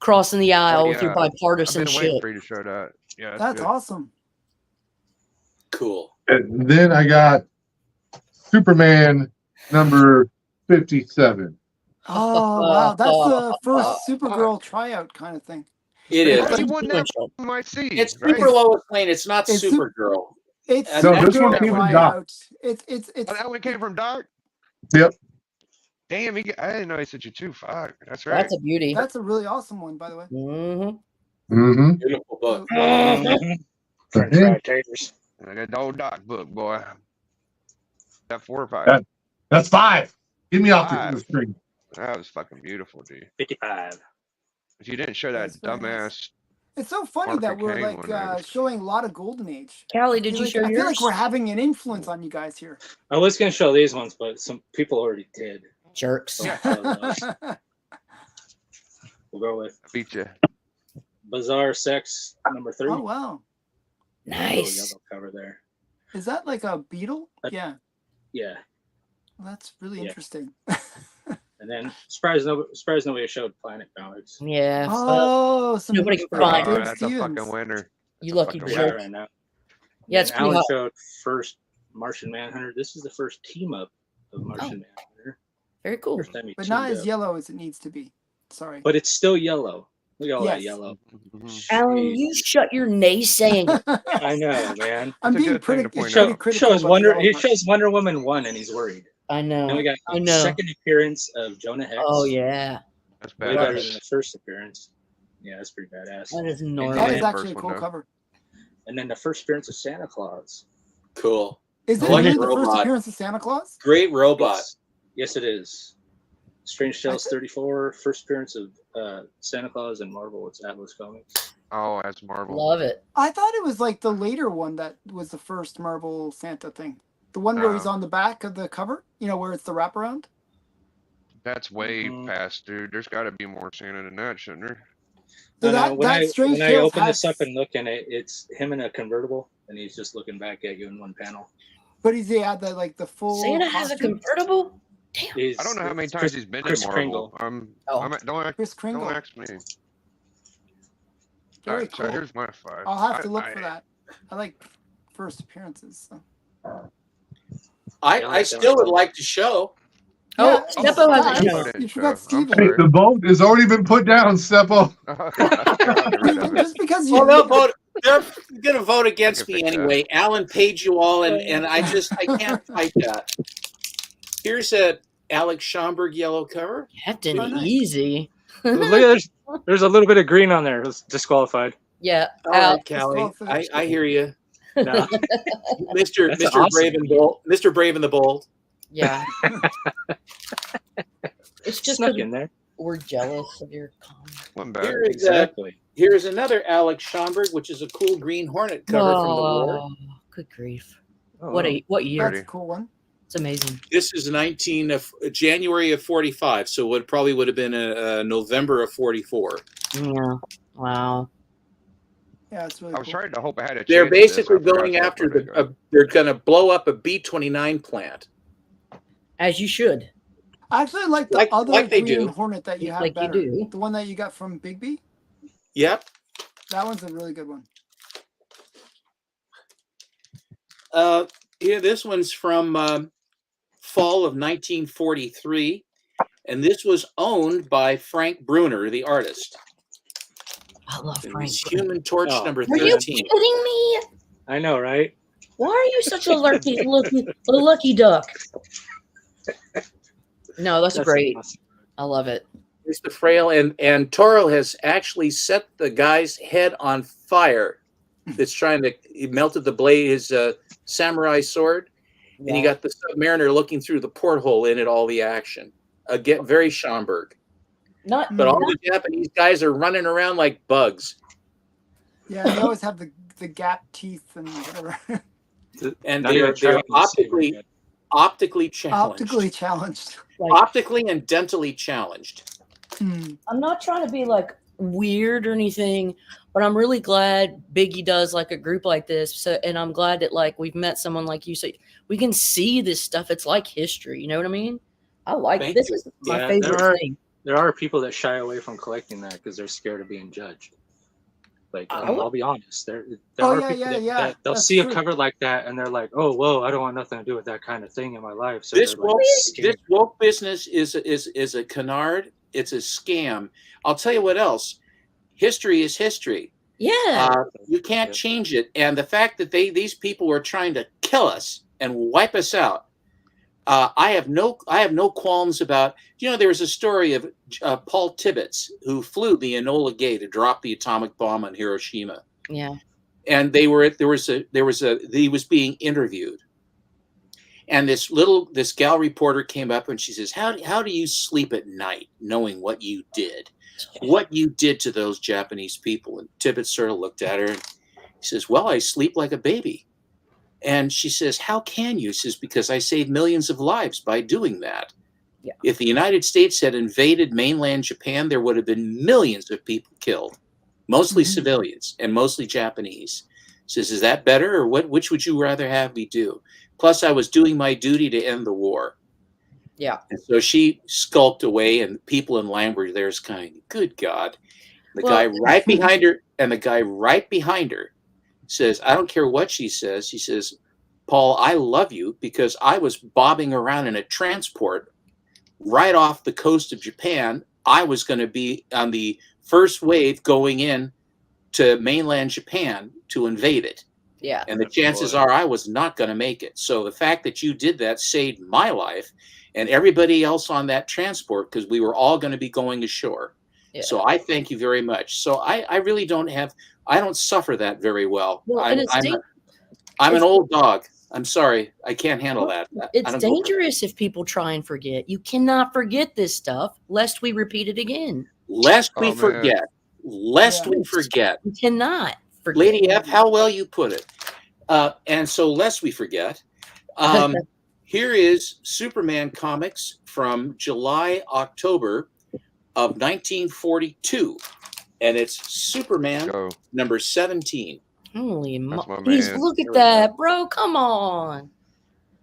crossing the aisle with your yeah. I've bipartisan been waiting shit. for you to show that. Yeah, that's good. awesome. Cool. And then I got Superman number 57. Oh wow, that's the first Supergirl tryout kind of thing. It is. Hey, but you won that Sequential. might see. It's right? Super Lois Lane. It's not It's Supergirl. It's No, this one Supergirl came from Doc. tryout. It's Oh, that one came from Doc? Yep. Damn, I didn't know he sent you 2. Fuck. That's right. That's a beauty. that's a really awesome one, by the way. Mm-hmm. Mm-hmm. Beautiful book. French fried taters. I got the old Doc book, boy. Got 4 or 5. That- That's 5. Get me off the 5. screen. That was fucking beautiful, dude. 55. If you didn't show that That's very nice. dumbass, It's so funny Martha that we're Kane like one, man. showing a lot of Golden Age. Callie, I did feel you like- show I feel like yours? we're having an influence on you guys here. I was going to show these ones, but some people already did. Jerks. Yeah. We'll go with I beat you. Bizarre Sex number 3. Oh wow, Nice. Yellow cover there. is that like a beetle? Yeah, Yeah. well, that's really Yeah. interesting. And then surprised nobody showed Planet Comics. Yeah. Oh, some Nobody can for find Dave Oh, that's a Stevens. fucking winner. you lucky fucking We got it jerk. right now. Yeah, it's And pretty Alan hot. showed first Martian Manhunter. This is the first team up of Martian Manhunter. Very cool. First time he But not teamed as up. yellow as it needs to be. Sorry. But it's still yellow. Look at all that Yes. yellow. Alan, Jeez. you shut your naysaying. I know, man. I'm That's a being good thing to pretty point Show, out. critical. shows about Wonder. the He yellow shows Wonder Woman 1, and he's worried. I Then we know. got I know. second appearance of Jonah Hex. Oh yeah, That's Way better than badass. the first appearance. Yeah, that's pretty badass. that is part. gnarly. That Yeah. is actually a First cool one, though. cover. And then the first appearance of Santa Claus. Cool. Is I it like really the the first robot. appearance of Santa Claus? Great robot. Yes, it is. Strange Tales 34, first appearance of Santa Claus and Marvel. It's Atlas Comics. Oh, that's Marvel. Love it. I thought it was like the later one that was the first Marvel Santa thing. The one where he's No. on the back of the cover, you know, where it's the wraparound. That's way Mhm. past, dude. There's got to be more Santa than that, shouldn't there? So No, that, when that I Strange when I Tales open this has- up and look in it, it's him in a convertible, and he's just looking back at you in one panel. But he's had the like the full. Santa has a costume. convertible? Damn. He's, I don't know how many it's times Chris- he's been Kris in Kringle. Marvel. Oh. Kris Kringle. Don't ask me. Very Alright, cool. so here's my 5. I'll have to look for that. I like first appearances. So. I still would like to show. Oh, Yeah, Steppo you has a forgot- show. You forgot I'm Steven. Hey, sorry. the vote has already been put down, Steppo. Get rid of it. Just because you. Well, they'll vote. They're going to vote against I can me fix that. anyway. Alan paid you all, and I can't fight that. Here's a Alex Schomburg yellow cover. Captain Oh, nice. Easy. Look at there's a little bit of green on there. It was disqualified. Yeah. All Al- right, Callie, well finished. I hear you, No. Mr. That's Mr. awesome. Brave and Bold, Mr. Brave and the Bold. Yeah. It's just Snuck 'cause in there. we're jealous of your comment. One back. Here is Exactly. here's another Alex Schomburg, which is a cool Green Hornet cover from the war. Oh, good grief. Oh, What year? That's a cool one. It's amazing. This is January of 45, so it probably would have been November of 44. Yeah. Wow. Yeah, it's really I was cool. trying to hope I had a They're chance at this. basically I forgot going to after put it on. they're going to blow up a B-29 plant. As you should. I actually like the Like- other like they Green do. Hornet that you have Like you better. do. The one that you got from Bigby. Yep. That one's a really good one. Here, this one's from fall of 1943, and this was owned by Frank Bruner, the artist. I love It Frank. was Human Torch Oh. number Are you 13. kidding me? I know, right? Why are you such a lucky duck? No, that's great. awesome. I love it. Here's the frail, and Toro has actually set the guy's head on fire. That's he melted the blade, his samurai sword, and you got the Submariner looking through the porthole in it, all the action. Again, very Schomburg. Not But all the Japanese guys are running around like bugs. Yeah, they always have the gap teeth and whatever. And Not even they're trying to say optically very good. optically challenged. Optically challenged. like, Optically and dentally challenged. I'm not trying to be like weird or anything, but I'm really glad Biggie does like a group like this. So, and I'm glad that like we've met someone like you, so we can see this stuff. It's like history. You know what I mean? I like Thank this. you. Is my Yeah, favorite there are- thing. There are people that shy away from collecting that because they're scared of being judged. Like, I would- I'll be honest, there Oh, are yeah, people that they'll that's see true. a cover like that and they're like, "Oh, whoa, I don't want nothing to do with that kind of thing in my life." So This they're, like, woke, scared. this woke business is a canard. It's a scam. I'll tell you what else. History is history. Yeah. You can't Yeah. change it. And the fact that these people were trying to kill us and wipe us out. I have no qualms about. There was a story of Paul Tibbets who flew the Enola Gay to drop the atomic bomb on Hiroshima, Yeah. and he was being interviewed, and this gal reporter came up and she says, how do you sleep at night knowing what you did to those Japanese people? And Tibbets sort of looked at her and he says, well, I sleep like a baby. And she says, how can you? She says, because I saved millions of lives by doing that. Yeah. If the United States had invaded mainland Japan, there would have been millions of people killed, mostly Mhm. civilians and mostly Japanese. She says, is that better, or which would you rather have me do? Plus, I was doing my duty to end the war. Yeah. And so she skulked away, and people in language there's kind of, good God. The guy right behind her says, I don't care what she says. He says, Paul, I love you because I was bobbing around in a transport right off the coast of Japan. I was going to be on the first wave going in to mainland Japan to invade it. Yeah. And the chances are I was not going to make it. So the fact that you did that saved my life and everybody else on that transport, because we were all going to be going ashore. Yeah. So I thank you very much. So I really don't suffer that very well. Well, and it's I'm an old dog. I'm sorry, I can't handle that. I It's don't go for it. dangerous if people try and forget. You cannot forget this stuff lest we repeat it again. Lest we Oh, man. forget. Lest Yeah. we forget. You cannot forget. Lady F, how well you put it. And so, lest we forget, here is Superman comics from July, October of 1942. And it's Superman Go. number 17. Holy mo- my He's, man. look There at we go. that, bro. Come on.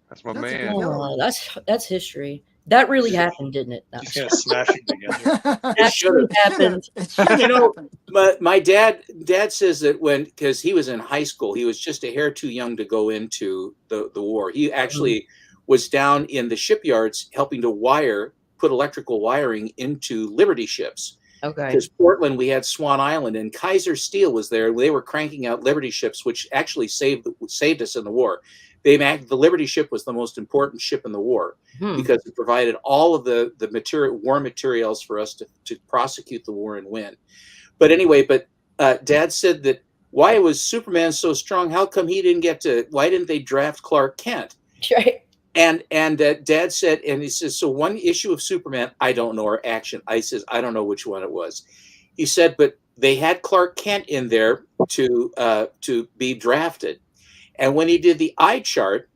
That's my That's a man. good yellow. Oh, that's history. That really happened, didn't it? No. He's gonna smash it together. It Actually should've. happened. It should have You know, happened. My dad says that because he was in high school, he was just a hair too young to go into the war. He actually was down in the shipyards helping to put electrical wiring into Liberty ships. Okay. Because Portland, we had Swan Island, and Kaiser Steel was there. They were cranking out Liberty ships, which actually saved us in the war. The Liberty ship was the most important ship in the war because it provided all of the war materials for us to prosecute the war and win. But anyway, Dad said that why was Superman so strong? How come why didn't they draft Clark Kent? Right. And Dad said, and he says, so one issue of Superman, I don't know, or Action. I says, I don't know which one it was. He said, but they had Clark Kent in there to be drafted. And when he did the eye chart,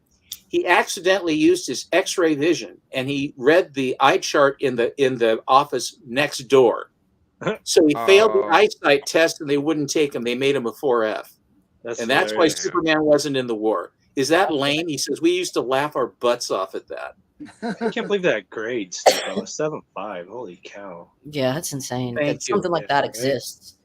he accidentally used his X-ray vision, and he read the eye chart in the office next door. So he failed the eyesight test, and they wouldn't take him. They made him a 4F, and that's why hilarious. Superman wasn't in the war. Is that lame? He says we used to laugh our butts off at that. I can't believe that grade still, though. 7.5. Holy cow. Yeah, that's insane. Thank That you. something like that Yeah. exists.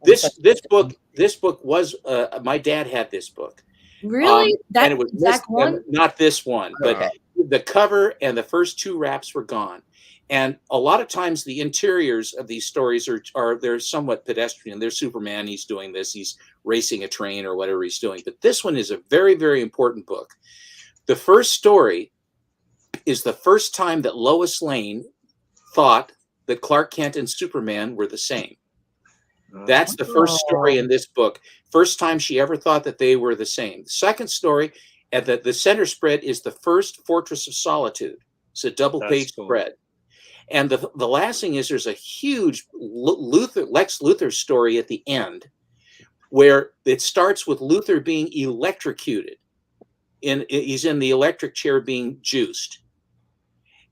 This book was my dad had this book. Really? That and it was exact one? not this one, but Okay. the cover and the first two wraps were gone. And a lot of times the interiors of these stories are they're somewhat pedestrian. There's Superman, he's doing this, he's racing a train or whatever he's doing. But this one is a very, very important book. The first story is the first time that Lois Lane thought that Clark Kent and Superman were the same. That's the first story in this book. First time she ever thought that they were the same. The second story, and the center spread is the first Fortress of Solitude. It's a double-page spread. And the last thing is there's a huge Lex Luthor story at the end where it starts with Luthor being electrocuted. He's in the electric chair being juiced.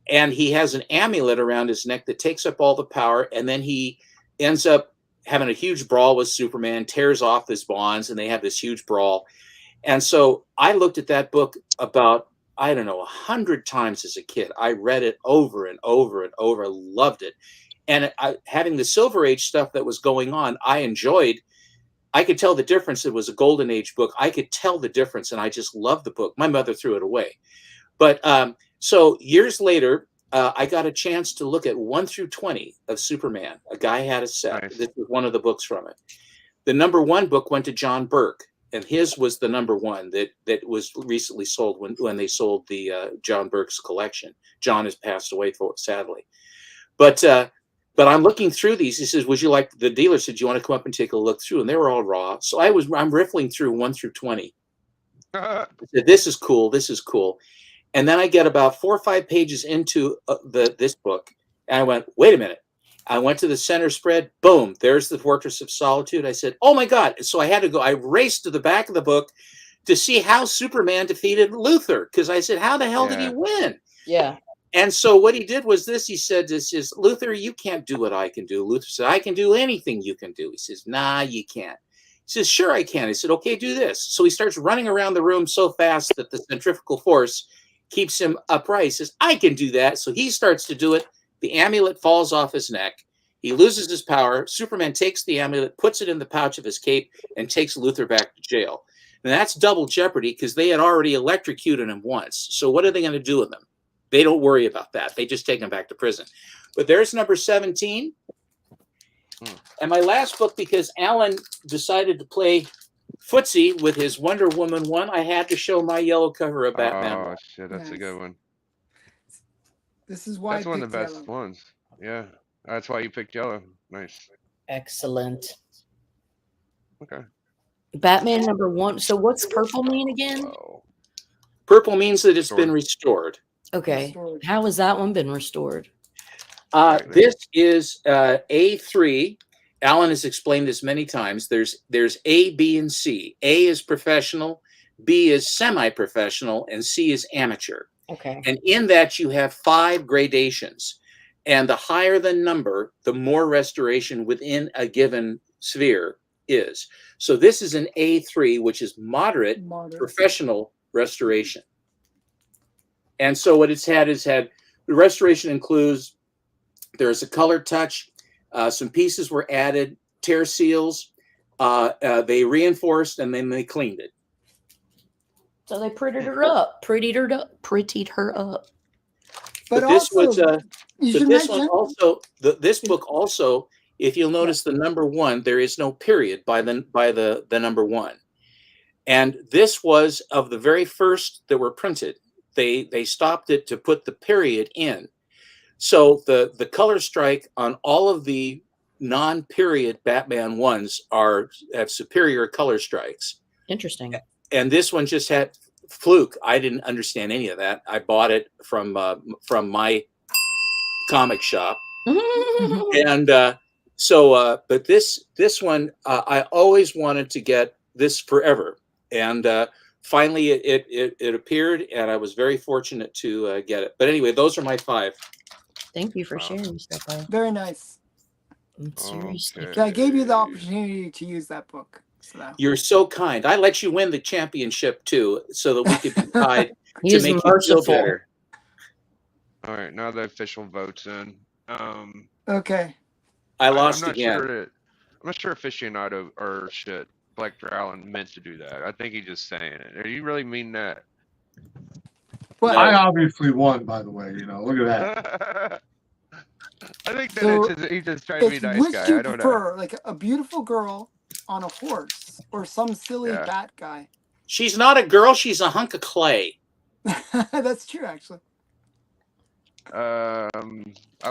And he has an amulet around his neck that takes up all the power, and then he ends up having a huge brawl with Superman, tears off his bonds, and they have this huge brawl. And so I looked at that book about, I don't know, 100 times as a kid. I read it over and over and over. I loved it. And having the Silver Age stuff that was going on, I enjoyed. I could tell the difference. It was a Golden Age book. I could tell the difference, and I just loved the book. My mother threw it away. But so years later, I got a chance to look at 1 through 20 of Superman. A guy had a set. Nice. This was one of the books from it. The number 1 book went to John Burke, and his was the number 1 that was recently sold when they sold the John Burke's collection. John has passed away, sadly. But I'm looking through these. He says, "Would you like?" The dealer said, "Do you want to come up and take a look through?" And they were all raw. So I'm riffling through 1 through 20. I said, "This is cool. This is cool." And then I get about 4 or 5 pages into this book, and I went, "Wait a minute." I went to the center spread. Boom, there's the Fortress of Solitude. I said, "Oh my God." So I had to go. I raced to the back of the book to see how Superman defeated Luthor, because I said, "How the hell did he win?" Yeah. And so what he did was this. He said, "This is Luthor, you can't do what I can do." Luthor said, "I can do anything you can do." He says, "Nah, you can't." He says, "Sure, I can." He said, "Okay, do this." So he starts running around the room so fast that the centrifugal force keeps him upright. He says, "I can do that." So he starts to do it. The amulet falls off his neck. He loses his power. Superman takes the amulet, puts it in the pouch of his cape, and takes Luthor back to jail. And that's double jeopardy because they had already electrocuted him once. So what are they going to do with him? They don't worry about that. They just take him back to prison. But there's number 17. And my last book, because Alan decided to play footsie with his Wonder Woman 1, I had to show my yellow cover of Batman. Oh shit, that's a good one. This is why That's I one of the picked best yellow. ones. Yeah, that's why you picked yellow. Nice. Excellent. Okay. Batman number 1. So what's purple mean again? Oh, Purple means that it's been restored. Okay. Restored. How has that one been restored? This is A3. Alan has explained this many times. There's A, B, and C. A is professional, B is semi-professional, and C is amateur. Okay. And in that you have 5 gradations. And the higher the number, the more restoration within a given sphere is. So this is an A3, which is moderate professional restoration. And so what it's had is the restoration includes, there's a color touch, some pieces were added, tear seals, they reinforced, and then they cleaned it. So they prettied her up. Prettied her up. But this also, was you but should this mention, one also this book also, if you'll notice the number 1, there is no period by the number 1. And this was of the very first that were printed. They stopped it to put the period in. So the color strike on all of the non-period Batman ones have superior color strikes. Interesting. And this one just had fluke. I didn't understand any of that. I bought it from my comic shop. And but this one, I always wanted to get this forever. And finally it appeared, and I was very fortunate to get it. But anyway, those are my 5. Thank you for sharing stuff. very nice. Seriously. I gave you the opportunity to use that book. So You're so kind. I let you win the championship too, so that we could be tied to He's make you feel merciful. better. All right, now the official votes in. okay. I lost I'm not again. I'm not sure aficionado or shit. Collector Allen meant to do that. I think he's just saying it. Do you really mean that? Well, I obviously won, by the way. Look at that. I think that So, he's just trying to be a nice which guy. do you I don't know. prefer, like a beautiful girl on a horse or some silly Yeah. bat guy? She's not a girl. She's a hunk of clay. That's true, actually. I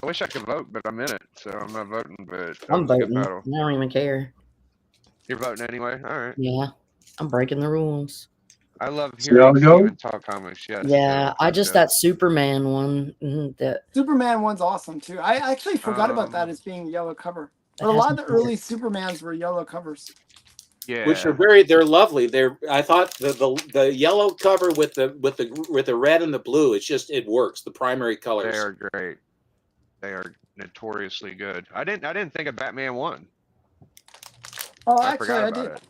wish I could vote, but I'm in it, so I'm not voting. But that I'm was a good voting. I battle. don't even care. You're voting anyway. All right. Yeah. I'm breaking the rules. I love See how hearing we go? Steven talk comics. Yes. Yeah. I just yeah. that Superman one that Superman one's awesome too. I actually forgot about that as being yellow cover. But a lot of the early Supermans were yellow covers. Yeah. Which are they're lovely. I thought the yellow cover with the red and the blue, it works. The primary colors. They are great. They are notoriously good. I didn't think of Batman 1. Oh, I actually, forgot I about did. it.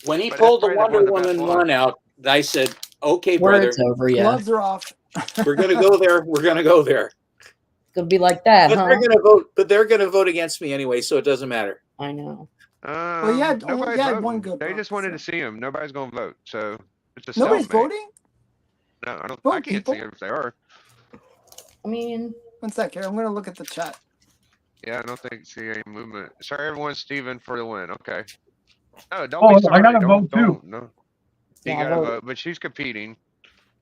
When he But pulled the that's probably Wonder one of the best Woman one ones. out, I said, "Okay, brother, words over, yeah. Gloves are off. we're gonna go there. We're gonna go there." Gonna be like that, But huh? they're gonna vote against me anyway, so it doesn't matter. I know. Well, yeah, nobody's yeah, voting. one good They vote, just wanted so. to see him. Nobody's gonna vote, so it's a Nobody's stalemate. voting? No, I don't. Vote, I can't people. see if they are. I mean, One sec here. I'm going to look at the chat. Yeah, I don't see any movement. Sorry, everyone. Steven for the win. Okay. No, don't Oh, be sorry. I gotta don't, vote, too. don't, no. You Yeah, gotta vote. vote, but she's competing.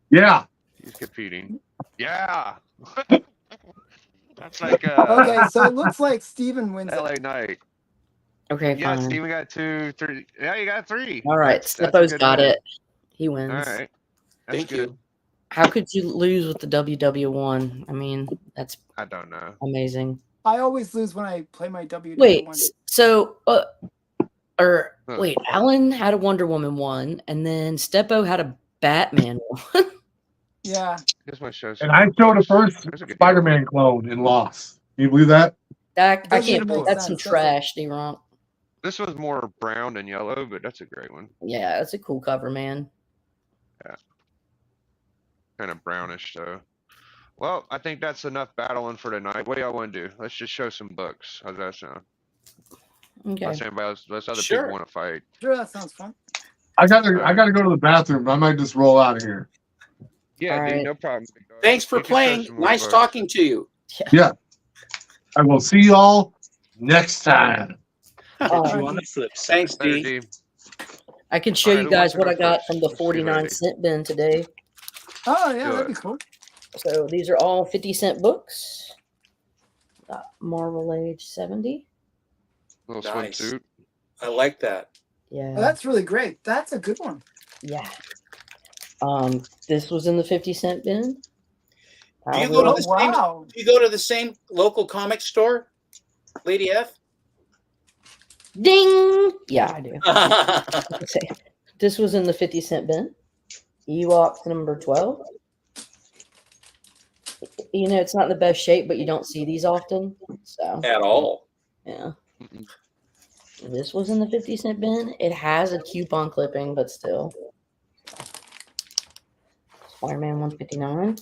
Yeah. She's competing. Yeah. That's like Okay, so it looks like Steven wins it. LA Knight. okay, Yeah, fine. Steven got 2, 3. Yeah, you got 3. All right, That's a Steppo's good got win. it. He wins. All right. That's Thank good. you. How could you lose with the WW1? I mean, that's I don't know. amazing. I always lose when I play my WWE Wait, one. so Huh. wait, Alan had a Wonder Woman one, and then Steppo had a Batman one. Yeah. Just want to show And some I showed a books. first There's a good deal. Spider-Man clone and lost. Can you believe that? That I Doesn't can't. make That's some sense, does it? trash, D-Ron. This was more brown and yellow, but that's a great one. Yeah, that's a cool cover, man. Kind of brownish, though. Well, I think that's enough battling for tonight. What do y'all want to do? Let's just show some books. How's that sound? Okay. Unless other Sure. people want to fight. Sure, that sounds fun. I gotta go to the bathroom. I might just roll out of here. Yeah, All dude, right. no problem. Thanks for You can show playing. some more Nice books. talking to you. I will see y'all next time. Catch Oh, you on the flip side. Thanks, Later, D. D. I can show All right, you who guys wants to what go I got first? from the Let's see, 49-cent bin today. Oh, yeah, Do that'd it. be cool. So these are all 50-cent books. Got Marvel Age 70. Little Nice. swimsuit. I like that. Yeah. Oh, that's really great. That's a good one. Yeah. This was in the 50-cent bin. Do you go to Oh, the same? wow. Do you go to the same local comic store, Lady F? Ding! Yeah, I do. Okay. This was in the 50-cent bin. Ewoks number 12. You know, it's not in the best shape, but you don't see these often. So, At all. yeah. Mm-mm. This was in the 50-cent bin. It has a coupon clipping, but still. Spider-Man 159.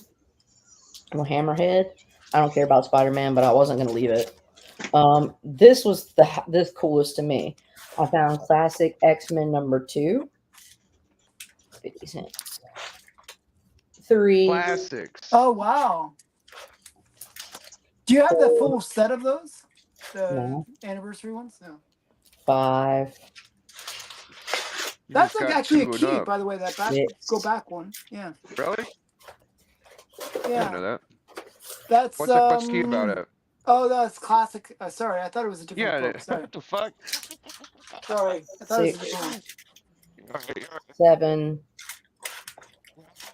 No Hammerhead. I don't care about Spider-Man, but I wasn't going to leave it. This was this coolest to me. I found classic X-Men number 2. 50 cents. 3. Classics. Oh, wow. Do you have the full set of those? The No. anniversary ones? No. 5. You That's just like got actually a two and key, up. by the way, that back Six. go back one. Yeah. Really? I didn't know Yeah. that. That's What's key about it? Oh, that's classic. Sorry, I thought it was a different Yeah. book. Sorry. What the fuck? Sorry. I thought it was a 6. different one. 7.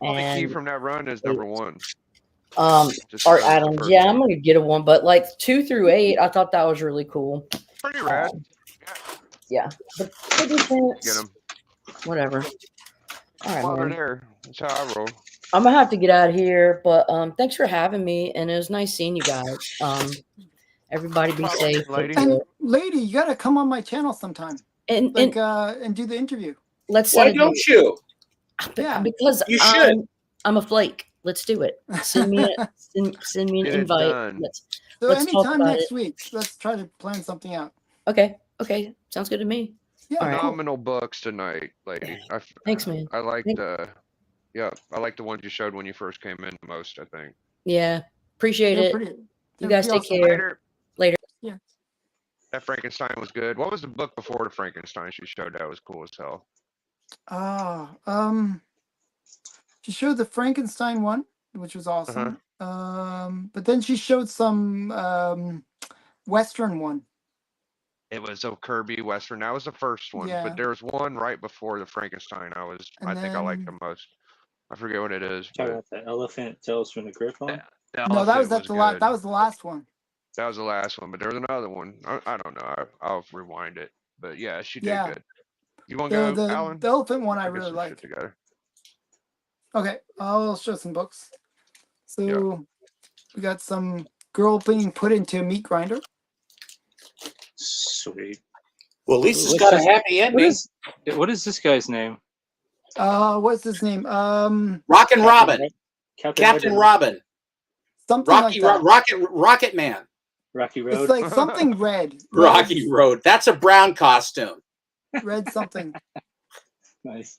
Well, the key And from that run is number 1. Just Art because it's the Adams. first Yeah, one. I'm gonna get a one, but like 2 through 8, I thought that was really cool. Pretty rad. Yeah, but 50 Get cents, them. whatever. All right, While they're man. there. That's how I roll. I'm gonna have to get out of here, but thanks for having me, and it was nice seeing you guys. Everybody be Problem, safe. lady. And lady, you gotta come on my channel sometime. And Like and do the interview. let's Why set a don't date. you? Yeah. Because You should. I'm a flake. Let's do it. Send me send me an Get it invite. done. So Let's talk anytime about next week, let's try to plan something out. Okay, sounds good to me. Yeah, All right. cool. Phenomenal books tonight, lady. Thanks, man. I like Thank- the ones you showed when you first came in the most, I think. Yeah, appreciate They're it. pretty. You they're guys pretty take awesome. care. Later. Yeah. That Frankenstein was good. What was the book before the Frankenstein she showed that was cool as hell? She showed the Frankenstein one, which was Uh-huh. awesome. But then she showed some Western one. It was a Kirby Western. That was the first one. Yeah. But there was one right before the Frankenstein. I And think I liked then- the most. I forget what it is. Talking But about the elephant tales from the Grip on. the No, that was elephant at the last. good. That was the last one. That was the last one, but there was another one. I don't know. I'll rewind it. But yeah, she did Yeah. good. You want to go, Alan? The elephant one I We'll get really some like. shit together. Okay, I'll show some books. So we got some girl being put into a meat grinder. Sweet. Well, at least it's What's got a this- happy ending. What is this guy's name? What's his name? Rockin' Robin. Captain Robin. Something Rocky like that. Rocket Man. Rocky Road. It's like something red. Rocky Road. That's a brown costume. Red something. Nice.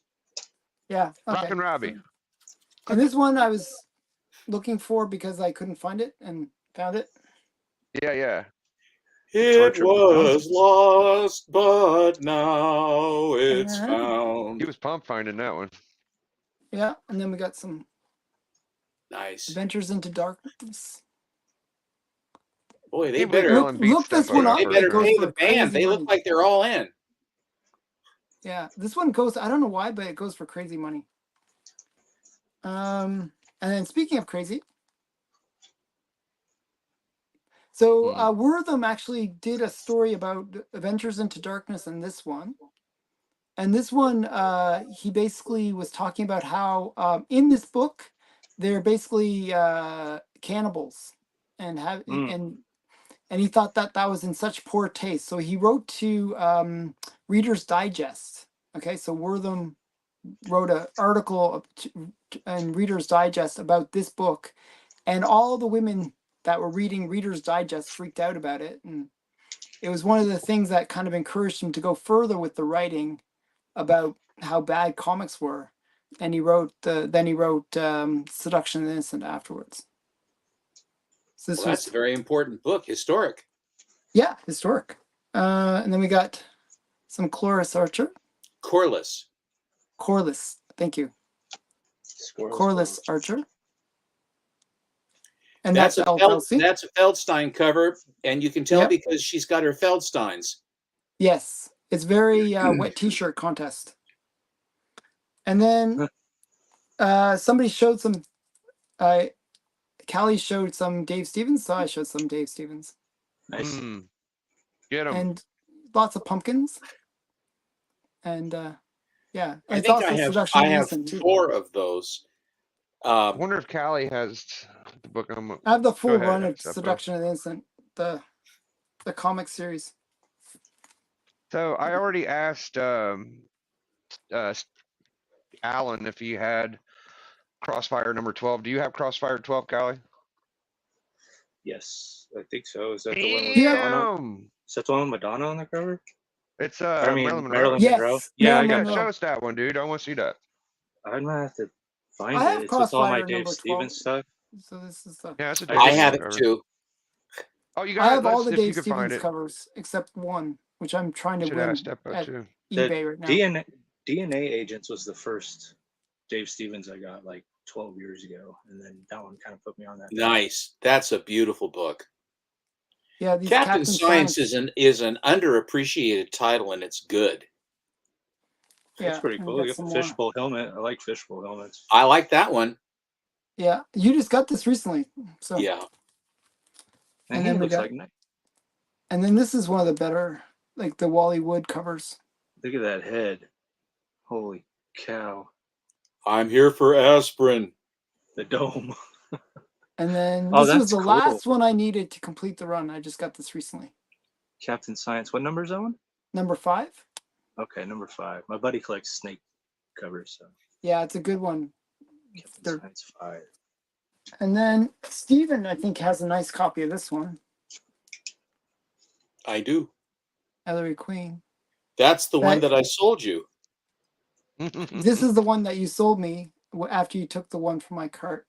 Yeah. Okay. Rockin' Robbie. And this one I was looking for because I couldn't find it and found it. Yeah. It Torture was lost, but now it's Uh-huh. found. He was pumped finding that one. Yeah. And then we got some Nice. Adventures into Darkness. Boy, they Can't believe better Ellen beat look this Steph one out up. they first better It goes pay for the band. crazy They look money. like they're all in. Yeah, this one goes. I don't know why, but it goes for crazy money. And then speaking of crazy, so Wortham actually did a story about Adventures into Darkness in this one, and this one he basically was talking about how in this book they're basically cannibals and have and he thought that that was in such poor taste, so he wrote to Reader's Digest. Okay, so Wortham wrote an article in Reader's Digest about this book, and all the women that were reading Reader's Digest freaked out about it, and it was one of the things that kind of encouraged him to go further with the writing about how bad comics were, and he wrote Seduction of the Innocent afterwards. So this Well, that's was a very important book, historic. historic. And then we got some Cloris Archer. Corliss. Corliss, thank you. Squirrels Corliss Ball. Archer. And That's that's a LLC. that's a Feldstein cover, and you can tell Yep. because she's got her Feldsteins. Yes, it's very wet t-shirt contest. And then Somebody showed some. Callie showed some Dave Stevens, so I showed some Dave Stevens, Nice. Get them. and lots of pumpkins. And yeah, and I it's think also I have Seduction of the Innocent, too. 4 of those. I wonder if Callie has the book. I have the full ahead, run of Seppo. Seduction of the Innocent, the comic series. So I already asked Alan if he had Crossfire number 12. Do you have Crossfire 12, Callie? Yes, I think so. Is that the one with Yeah. Madonna? Damn! Is that the one with Madonna on the cover? It's I mean, Marilyn Monroe. Marilyn Yes, Monroe. Yeah, I Marilyn got. Monroe. Show us that one, dude. I want to see that. I'm gonna have to find I have it. It's with all my Crossfire Dave number 12. Stevens stuff. So this is the. Yeah, it's a I Dave I just- have Stevens it cover. too. Oh, you I got have it. all Let's the see if you Dave can find Stevens it. covers except one, which I'm trying to Should win ask Steppo at too. eBay right now. DNA Agents was the first Dave Stevens I got like 12 years ago, and then that one kind of put me on that. Nice. That's a beautiful book. Yeah, these Captain Science is an underappreciated title, and it's good. That's Yeah, pretty and cool. got You got some the more. fishbowl helmet. I like fishbowl helmets. I like that one. Yeah, you just got this recently, so Yeah. And And then he we looks got- like nice. and then this is one of the better, like the Wally Wood covers. Look at that head. Holy cow. I'm here for aspirin. The dome. And then Oh, this was that's the cool. last one I needed to complete the run. I just got this recently. Captain Science. What number is that one? Number 5. Okay, number 5. My buddy collects snake covers. So Yeah, it's a good one. Captain They're- Science 5. And then Steven, I think, has a nice copy of this one, I do. Ellery Queen. That's the one That- that I sold you. This is the one that you sold me after you took the one from my cart.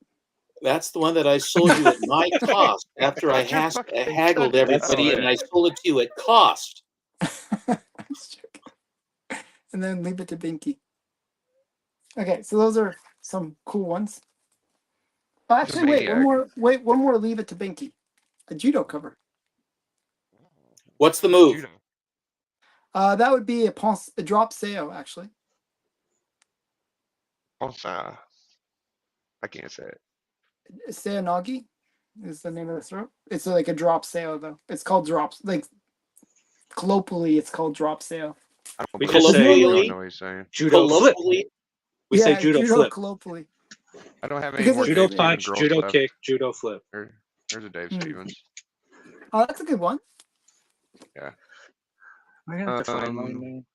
That's the one that I sold you at my cost after I haggled everybody, and I sold it to you at cost. And then leave it to Binky. Okay, so those are some cool ones. Oh, actually, wait, one more. Leave it to Binky. A judo cover. What's the move? Judo. That would be a drop Seo, actually. I can't say it. Seonagi is the name of the throat. It's like a drop Seo though. It's called drops. Like colloquially, it's called drop Seo. I don't We believe just it. say- I don't know what he's saying. Judo flip. Colloquially, We say judo flip. colloquially. I don't have any Because more it's- Judo Dave punch, Stevens judo girls left. kick, judo flip. There's a Dave Hmm. Stevens. Oh, that's a good one. I have to find mine, Um, man.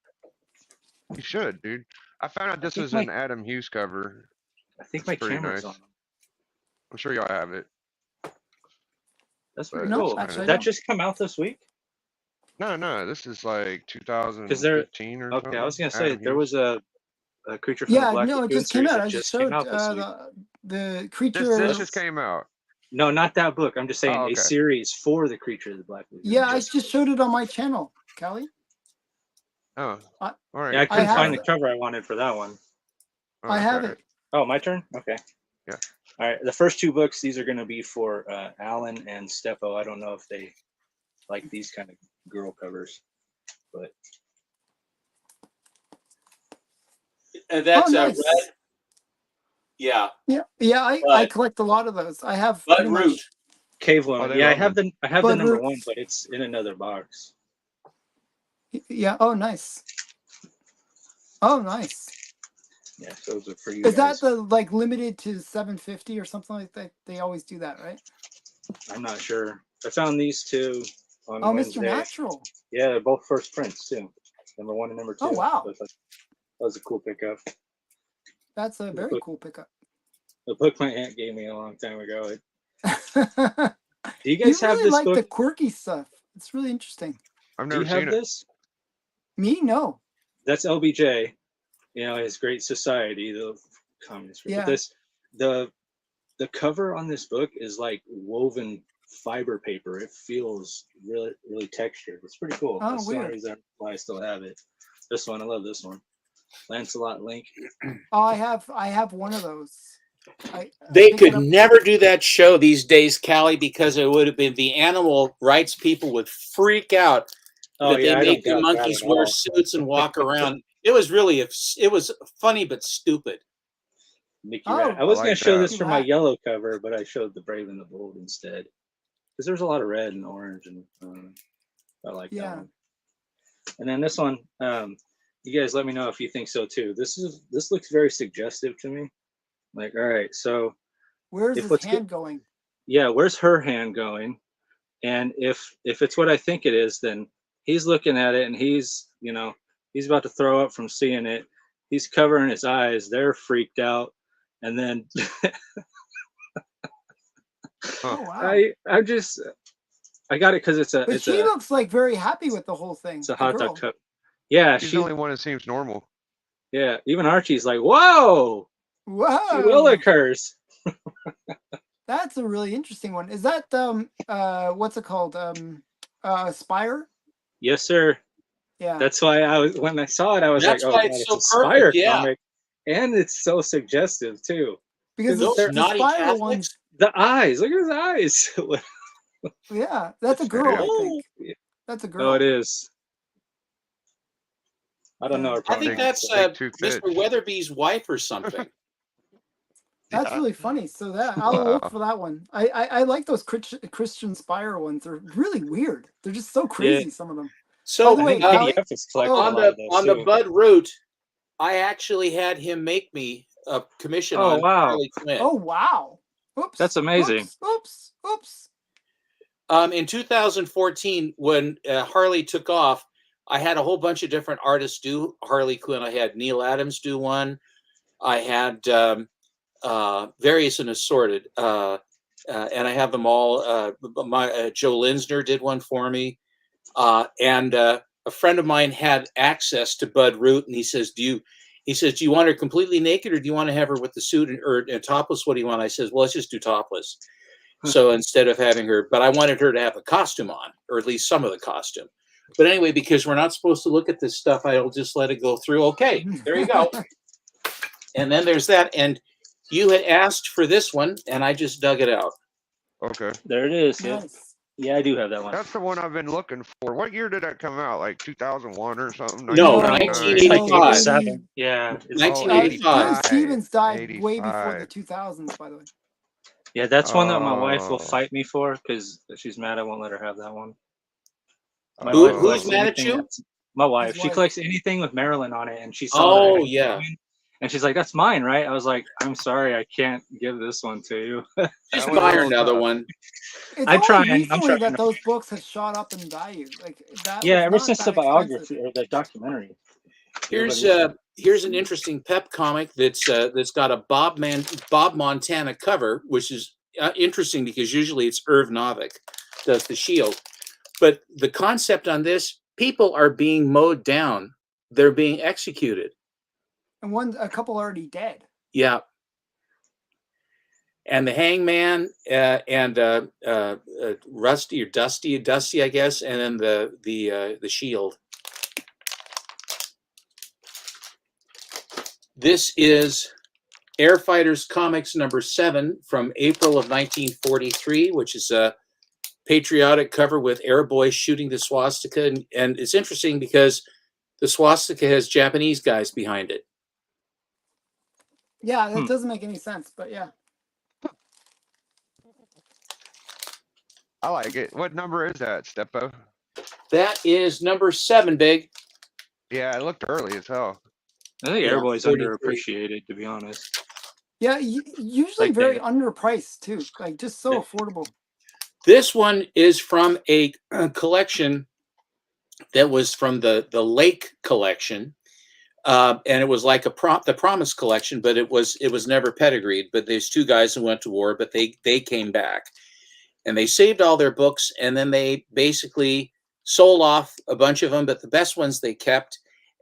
You should, dude. I found out this think was my- an Adam Hughes cover. I think that's my pretty camera's nice. on. I'm sure y'all have it. That's But pretty No, cool. actually, I Did that don't. just come out this week? No, this is like 2015 or something. Okay, I was gonna say Adam there Hughes. was a creature from the Yeah, Black no, it Lagoon just came series out. that I just came showed out this week. the creature. This just came out. No, not that book. I'm just saying Oh, a okay. series for the creature of the Black Lagoon. Yeah, I just showed it on my channel, Callie. Oh, I- all right. Yeah, I couldn't have find the it. cover I wanted for that one. Oh, I have okay. it. Oh, my turn. Okay. Yeah. All right. The first 2 books. These are going to be for Alan and Steppo. I don't know if they like these kind of girl covers, but that's nice. red. Yeah, Yeah, I But- collect a lot of those. I have Bud pretty much- Root. Cave Oh, Woman. they Yeah, I love have them. the Bud number Root. 1, but it's in another box. Yeah. Oh, nice. Oh, nice. Yeah, those are for you Is guys. that the like limited to 750 or something like that? They always do that, right? I'm not sure. I found these 2 on Oh, Wednesday. Mr. Natural. Yeah, they're both first prints too. Number 1 and number 2. Oh, wow. So that was a cool pickup. That's a very book- cool pickup. The book my aunt gave me a long time ago. You Do you guys have really this like book? the quirky stuff. It's really interesting. I've Do you never have seen it. this? Me, no. That's LBJ. You know, his Great Society, the communist. Yeah. But the cover on this book is like woven fiber paper. It feels really, really textured. It's pretty cool. Oh, That's the only weird. reason why I still have it. This one, I love this one. Lancelot Link. Oh, I have one of those. I They picked it could up- never do that show these days, Callie, because it would have been the animal rights people would freak out that they I make don't the doubt that monkeys at wear all. suits and walk around. It was really it was funny but stupid. Mickey Oh, Rat. I was I gonna like show that. this for my Rat. yellow cover, but I showed the Brave and the Bold instead. Because there's a lot of red and orange, and I like Yeah. that one. And then this one, you guys let me know if you think so too. This looks very suggestive to me. Like, all right, so Where's if his what's hand going? yeah, where's her hand going? And if it's what I think it is, then he's looking at it and he's about to throw up from seeing it. He's covering his eyes. They're freaked out. And then Oh wow! I got it because But she looks like very happy with the whole thing. it's a the hot girl. dog cup. Yeah, She's she the only one that seems normal. yeah. Even Archie's like, whoa, she will Whoa! occurs. That's a really interesting one. Is that what's it called? Spire? Yes, sir. Yeah. That's why when I saw it, I was That's like, oh why god, it's it's so a Spire perfect, yeah. comic, and it's so suggestive too. Because Those the naughty Spire Catholics. ones. The eyes, look at his eyes. Yeah, that's a girl. I Oh, think that's a girl. oh, it is. I don't know. Yeah. her I think pronouns, that's but- Big two Mr. fish. Weatherby's wife or something. That's Yeah. really funny. So that I'll look Wow. for that one. I like those Christian Spire ones. They're really weird. They're just so crazy. Some of them. So By the way, I think Allie- PDF is collecting oh, a on lot the of those on the too. Bud Root, I actually had him make me a commission Oh, on wow. Harley Quinn. Oh wow! Oops. That's amazing. Oops. Oops. In 2014, when Harley took off, I had a whole bunch of different artists do Harley Quinn. I had Neil Adams do one. I had various and assorted, and I have them all. Joe Linsner did one for me, and a friend of mine had access to Bud Root, and he says, "Do you want her completely naked, or do you want to have her with the suit or topless? What do you want?" I says, "Well, let's just do topless." So instead of having her, but I wanted her to have a costume on, or at least some of the costume. But anyway, because we're not supposed to look at this stuff, I'll just let it go through. Okay, there you go. And then there's that. And you had asked for this one, and I just dug it out. Okay. There it is. Yeah, Nice. yeah, I do have that one. That's the one I've been looking for. What year did that come out? Like 2001 or something? No, 1999? 1985. Yeah, it's 1985. Bruce Stevens died way before the 85. 2000s, by the way. Yeah, that's one that my wife Oh. will fight me for because she's mad I won't let her have that one. My Who- wife who's collects mad at anything you? that's- My wife. His She wife. collects anything with Marilyn on it, and she saw Oh, that. yeah. And she's like, "That's mine, right?" I was like, "I'm sorry, I can't give this one to you." Just That was buy her real another tough. one. It's I'm only trying- I'm recently trying that to- those books have shot up in value. Like that. Yeah, was ever not since that the expensive. biography or the documentary. Here's Everybody- here's an interesting pep comic that's got a Bob Montana cover, which is interesting because usually it's Irv Novick does the Shield, but the concept on this: people are being mowed down, they're being executed. And a couple already dead. Yeah. And the Hangman and Rusty or Dusty, I guess, and then the Shield. This is Air Fighters Comics number 7 from April of 1943, which is a patriotic cover with airboys shooting the swastika. And it's interesting because the swastika has Japanese guys behind it. Yeah, that doesn't make any sense, but yeah. I like it. What number is that, Steppo? That is number 7, Big. Yeah, it looked early as hell. I think Yeah, Airboy's 43. underappreciated, to be honest. Yeah, usually Like very they- underpriced too. Like just so Yeah. affordable. This one is from a collection that was from the Lake collection, and it was like the Promise collection, but it was never pedigreed. But there's 2 guys who went to war, but they came back, and they saved all their books, and then they basically sold off a bunch of them, but the best ones they kept.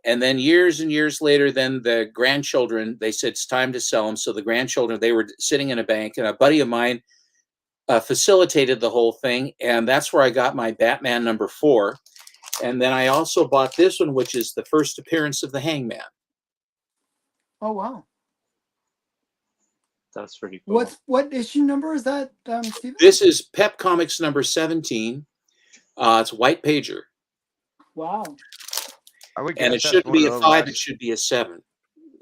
And then years and years later, then the grandchildren, they said it's time to sell them. So the grandchildren, they were sitting in a bank, and a buddy of mine facilitated the whole thing, and that's where I got my Batman number 4. And then I also bought this one, which is the first appearance of the Hangman. Oh wow. That's pretty cool. What issue number is that, Steven? This is Pep Comics number 17. It's White Pager, Wow. I would and guess it that's shouldn't one be of a the 5; last- it should be a 7. is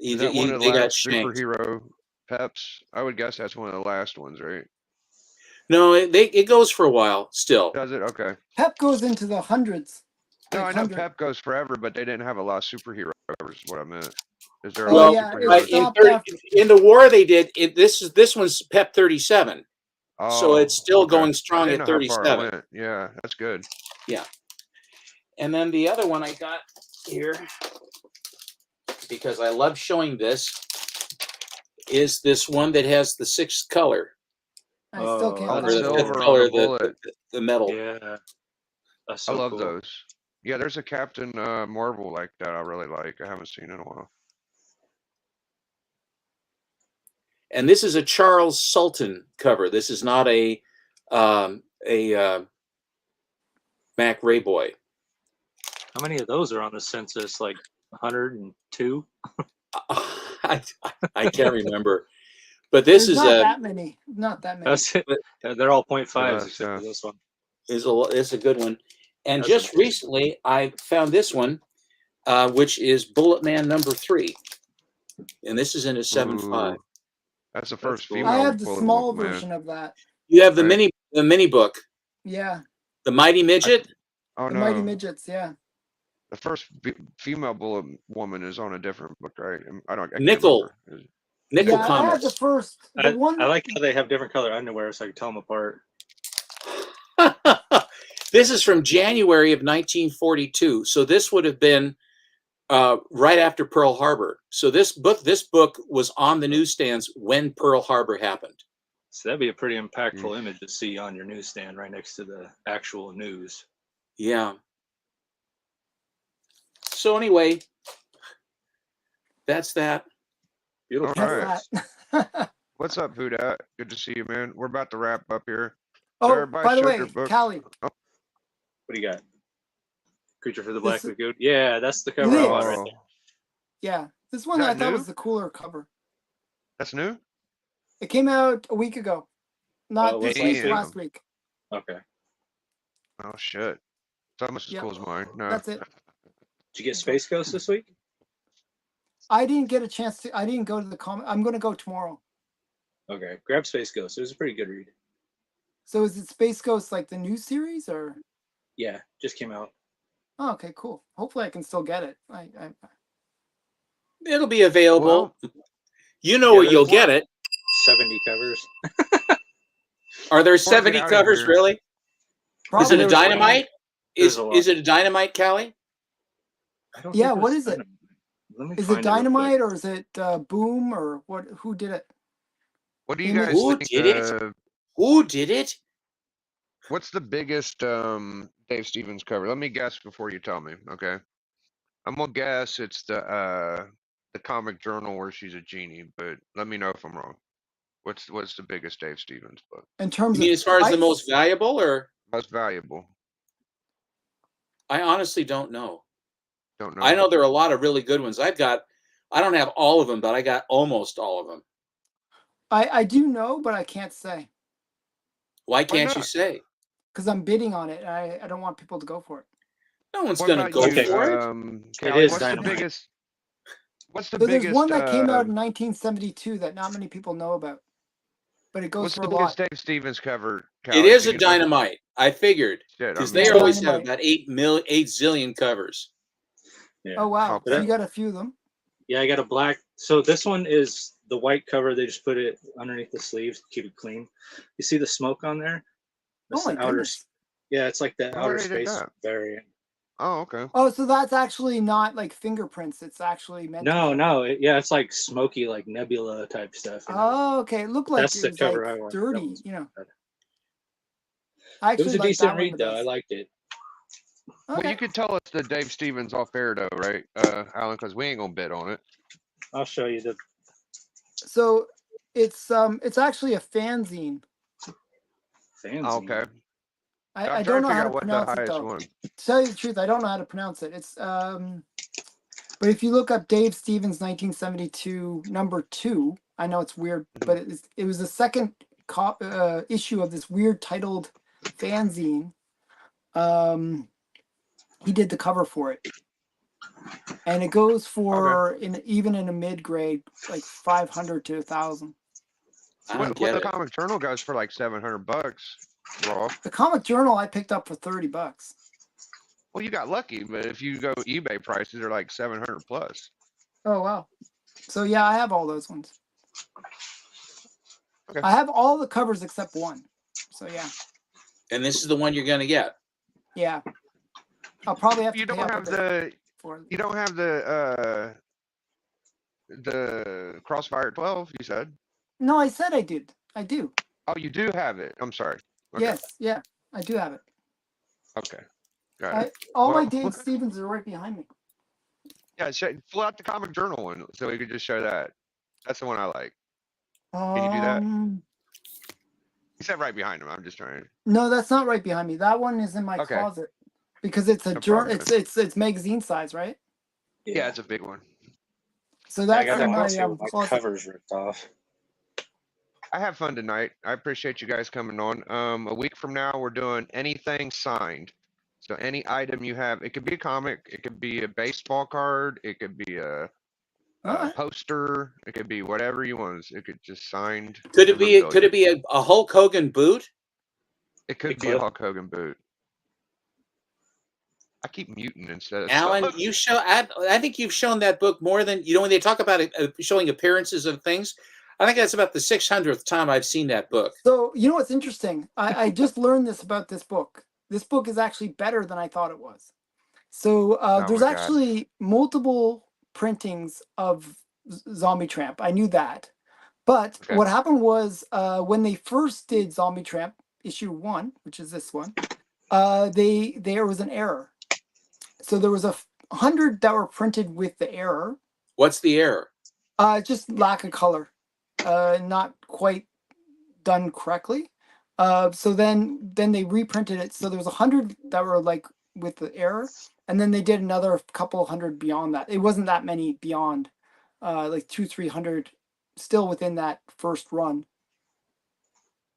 Either that one of the they got last shanked. superhero Peps? I would guess that's one of the last ones, right? No, it goes for a while still. Does it? Okay. Pep goes into the hundreds. No, like I know 100. Pep goes forever, but they didn't have a lot of superhero covers. Is what I meant. Is there a Oh, lot yeah, of it superheroes? stopped in, after- in the war they did it. This one's Pep 37, so Oh, it's still okay. going I strong didn't at know how far it 37. went. Yeah, that's good. And then the other one I got here, because I love showing this, is this one that has the 6th color. I still can't Oh, Or find the it. silver fifth on color, the bullet. the metal. Yeah. That's I so love cool. those. Yeah, there's a Captain Marvel like that I really like. I haven't seen in a while. And this is a Charles Sultan cover. This is not a Mac Rayboy. How many of those are on the census? Like 102? I can't remember, but this There's is not a that many. Not that many. That's it. They're all 0.5s Yes, except yeah. for this one. is a good one. And That's just amazing. recently, I found this one, which is Bullet Man #3, and this is in a 7.5. Ooh, that's the That's first cool. female. I have the Bullet small Man. version of that. You have the Right. mini book, Yeah, the Mighty Midget. Oh the no, Mighty Midgets. Yeah. the first female Bullet Woman is on a different book, right? I can't Nickel. remember. Nickel Yeah, I had the Comics. first. I, The one. I like how they have different color underwear so I can tell them apart. This is from January of 1942. So this would have been right after Pearl Harbor. So this book was on the newsstands when Pearl Harbor happened. So that'd be a pretty impactful image to see on your newsstand right next to the actual news. Yeah. So anyway, that's that. Beautiful. All right. photos. That. What's up, Budat? Good to see you, man. We're about to wrap up here. Oh, everybody by the showed way, their books. Callie, What do you got? Creature for the Black This- Lagoon. Yeah, that's the cover I want right Oh, there. yeah, this one Is I that thought new? was the cooler cover. that's new. It came out a week ago, not Oh, this what's week, Damn. last week. Okay. Oh shit. It's almost as Yep. cool as mine. No. That's it. Did you get Space Ghost this week? I didn't get a chance to. I didn't go to the comic. I'm going to go tomorrow. Okay. Grab Space Ghost. It was a pretty good read. So is it Space Ghost like the new series or? Yeah, just came out. Oh, okay, cool. Hopefully I can still get it. It'll be available. You know Yeah, where you'll there's get it. 70 covers. Are there Before I get 70 out of covers here- really? Is Probably it a there's dynamite? There's a lot. Is it a dynamite, Callie? I don't Yeah, think what there's is it? Dynamite. Let me Is find it real quick. Dynamite or is it Boom or what? Who did it? What do you Image- guys Who think? did it? Who did it? What's the biggest Dave Stevens cover? Let me guess before you tell me. Okay. I'm gonna guess it's the comic journal where she's a genie, but let me know if I'm wrong. What's the biggest Dave Stevens book? In You terms mean of as far as the price? most valuable, or Most valuable? I honestly don't know. Don't know. I know there are a lot of really good ones. I don't have all of them, but I got almost all of them. I do know, but I can't say Why can't you not? say? because I'm bidding on it. And I don't want people to go for it. No one's What gonna about go you, for it. Callie, is what's Dynamite. the biggest? What's the So biggest? there's one that came out in 1972 that not many people know about, but it goes What's for the a biggest lot. Dave Stevens cover? It Callie? is Do a you know? dynamite. I figured Shit, because I'm they Yeah, always have Dynamite. about 8 zillion covers. Yeah. Oh wow, Okay. so you got a few of them. Yeah, I got a black. So this one is the white cover. They just put it underneath the sleeves to keep it clean. You see the smoke on there? That's Oh my the outer. goodness. Yeah, it's like the Oh, outer they did space that. variant. Oh, okay. Oh, so that's actually not like fingerprints. It's actually meant. to No, be- no, yeah, it's like smoky, like nebula type stuff. You know? Oh, okay. It looked like That's it the was cover I like want. That dirty. one's You know. bad. I It was actually a like decent that one read the though. I best. liked it. Well, Okay. you could tell us the Dave Stevens off air though, right, Alan? Because we ain't gonna bid on it. I'll show you the So it's actually a fanzine. fanzine. Oh, okay. I I'm don't trying know to figure how to out what the pronounce it highest though. one. To tell you the truth, I don't know how to pronounce it. It's but if you look up Dave Stevens 1972 #2, I know it's weird, but it was the second issue of this weird titled fanzine. He did the cover for it, and it goes for even in a mid grade like 500 to 1,000. I don't What get the it. comic journal goes for like $700 raw. The comic journal I picked up for $30. Well, you got lucky, but if you go eBay prices, they're like 700 plus. Oh wow. So yeah, I have all those ones. Okay. I have all the covers except one. So yeah. And this is the one you're going to get. Yeah. I'll probably have to You pay don't up a have bit for it. you don't have the Crossfire 12, you said. No, I said I did. I do. Oh, you do have it. I'm sorry. Okay. Yes, yeah. I do have it. Okay. Got it. All my Well- Dave Stevens are right behind me. Yeah, pull out the comic journal one so we could just show that. That's the one I like. you do that? You said right behind him. I'm just trying. No, that's not right behind me. That one is in my Okay. closet because it's a No journal. problem. It's magazine size, right? Yeah, it's a big one. So I that's got in that my one too. My closet. cover's ripped off. I have fun tonight. I appreciate you guys coming on. A week from now, we're doing anything signed. So any item you have, it could be a comic, it could be a baseball card, it could be a Alright. poster, it could be whatever you want. It could just signed. Could it be memorabilia. a Hulk Hogan boot? It could It be a could. Hulk Hogan boot. I keep muting instead of Alan, stuff. you show. I think you've shown that book more than when they talk about it, showing appearances of things. I think that's about the 600th time I've seen that book. So you know what's interesting? I just learned this about this book. This book is actually better than I thought it was. So Oh there's my God. actually multiple printings of Zombie Tramp. I knew that. But Okay. what happened was when they first did Zombie Tramp issue 1, which is this one, there was an error. So there was 100 that were printed with the error. What's the error? Just lack of color. Not quite done correctly. So then they reprinted it. So there was 100 that were like with the error, and then they did another couple hundred beyond that. It wasn't that many beyond, like 200-300, still within that first run.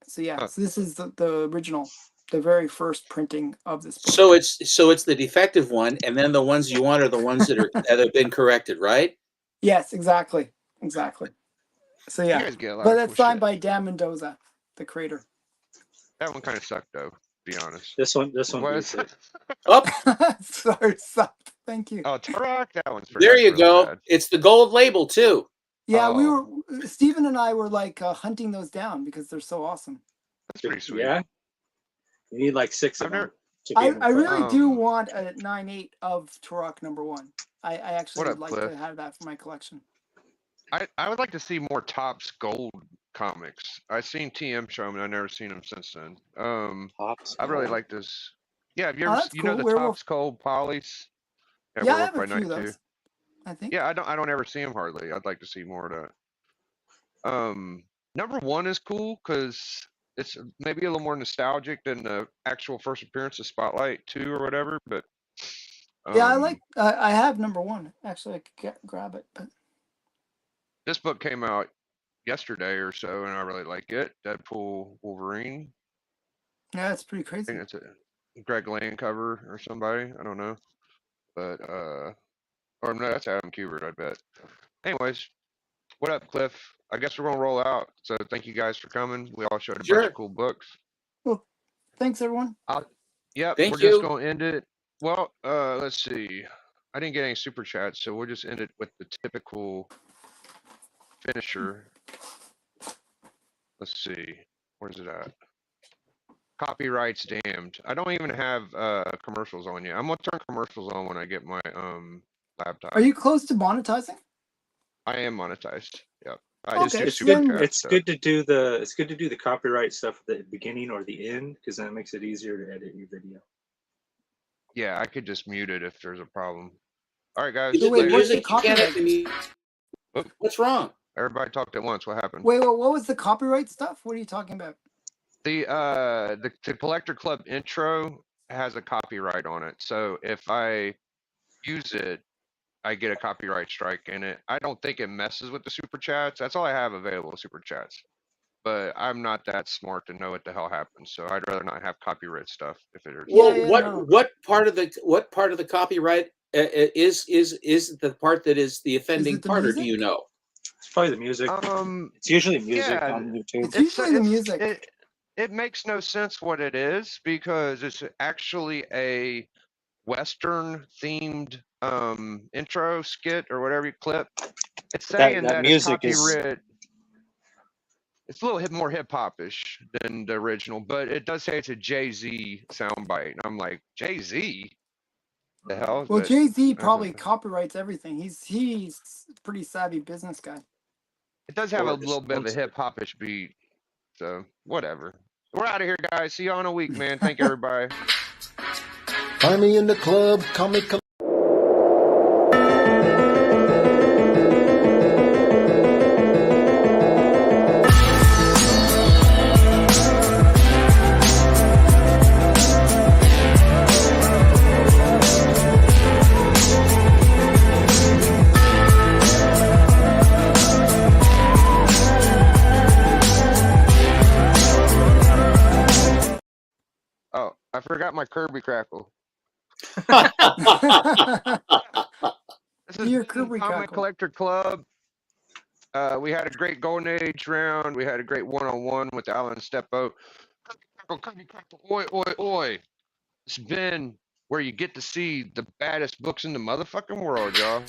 So yeah, Huh. so this is the original, the very first printing of this book. So it's the defective one, and then the ones you want are the ones that have been corrected, right? Yes, exactly. So You yeah, guys get a lot but of that's cool signed shit. by Dan Mendoza, the creator. That one kind of sucked though, to be honest. This one What? beats it. Up Sorry, sucked. Thank you. Oh, Turok, that one's pretty. there that's you really go. bad. It's the gold label too. Yeah, we Oh. were Stephen and I were like hunting those down because they're so awesome. That's pretty sweet. Yeah. You need like 6 of I've them. never- to I get them really put. do Um, want a 9/8 of Turok #1. I actually What would up, like Cliff? to have that for my collection. I would like to see more Topps Gold comics. I've seen TM show them, and I've never seen them since then. Pops. I really Gold. like this. Yeah, have you Oh, ever that's you know cool. the Werewolf. Topps Gold Polys? Yeah, I Werewolf have a by few of Night too. those. I think. Yeah, I don't ever see them hardly. I'd like to see more of that. #1 is cool because it's maybe a little more nostalgic than the actual first appearance of Spotlight 2 or whatever. But Yeah, I like. I have #1. Actually, I could grab it, but this book came out yesterday or so, and I really like it. Deadpool Wolverine. yeah, it's pretty I crazy. think it's a Greg Land cover or somebody. I don't know. But or no, that's Adam Kubert, I bet. Anyways, what up, Cliff? I guess we're gonna roll out. So thank you guys for coming. We all showed a bunch Sure. of cool books. Thanks, everyone. Yep, Thank we're you. just gonna end it. Well, let's see. I didn't get any super chats, so we'll just end it with the typical finisher. Let's see. Where's it at? Copyrights damned. I don't even have commercials on yet. I'm gonna turn commercials on when I get my laptop. Are you close to monetizing? I am monetized. Yep. I Okay, just do It's super then- good. chats, It's so. good to do the copyright stuff at the beginning or the end because then it makes it easier to edit your video. Yeah, I could just mute it if there's a problem. All right, guys. You did wait, the later. what's the music. You can't have the copyright? music. What's wrong? Everybody talked at once. What happened? Wait, what was the copyright stuff? What are you talking about? The Collector Club intro has a copyright on it. So if I use it, I get a copyright strike in it. I don't think it messes with the super chats. That's all I have available, super chats. But I'm not that smart to know what the hell happens. So I'd rather not have copyright stuff if it is. Well, yeah, what no. what part of the copyright is the part that is the offending the part, or do music? you know? It's probably the music. It's usually music yeah, on YouTube. It's usually the music. It makes no sense what it is because it's actually a Western themed intro skit or whatever you clip. It's saying That that music it's is- copyright. It's a little more hip hop-ish than the original, but it does say it's a Jay-Z soundbite. And I'm like, Jay-Z? The hell? Well, But, Jay-Z probably copyrights everything. He's a pretty savvy business guy. it does have Or a little bit of a owns it. hip-hop-ish beat. So, whatever. We're out of here, guys. See y'all in a week, man. Thank you, everybody. Find me in the club, Comic Collector. Oh, I forgot my Kirby Crackle. This is Your been Kirby Comic Crackle. Collector Club. We had a great Golden Age round. We had a great one-on-one with Alan Steppo. Kirby Crackle, oi, oi, oi. It's been where you get to see the baddest books in the motherfucking world, y'all.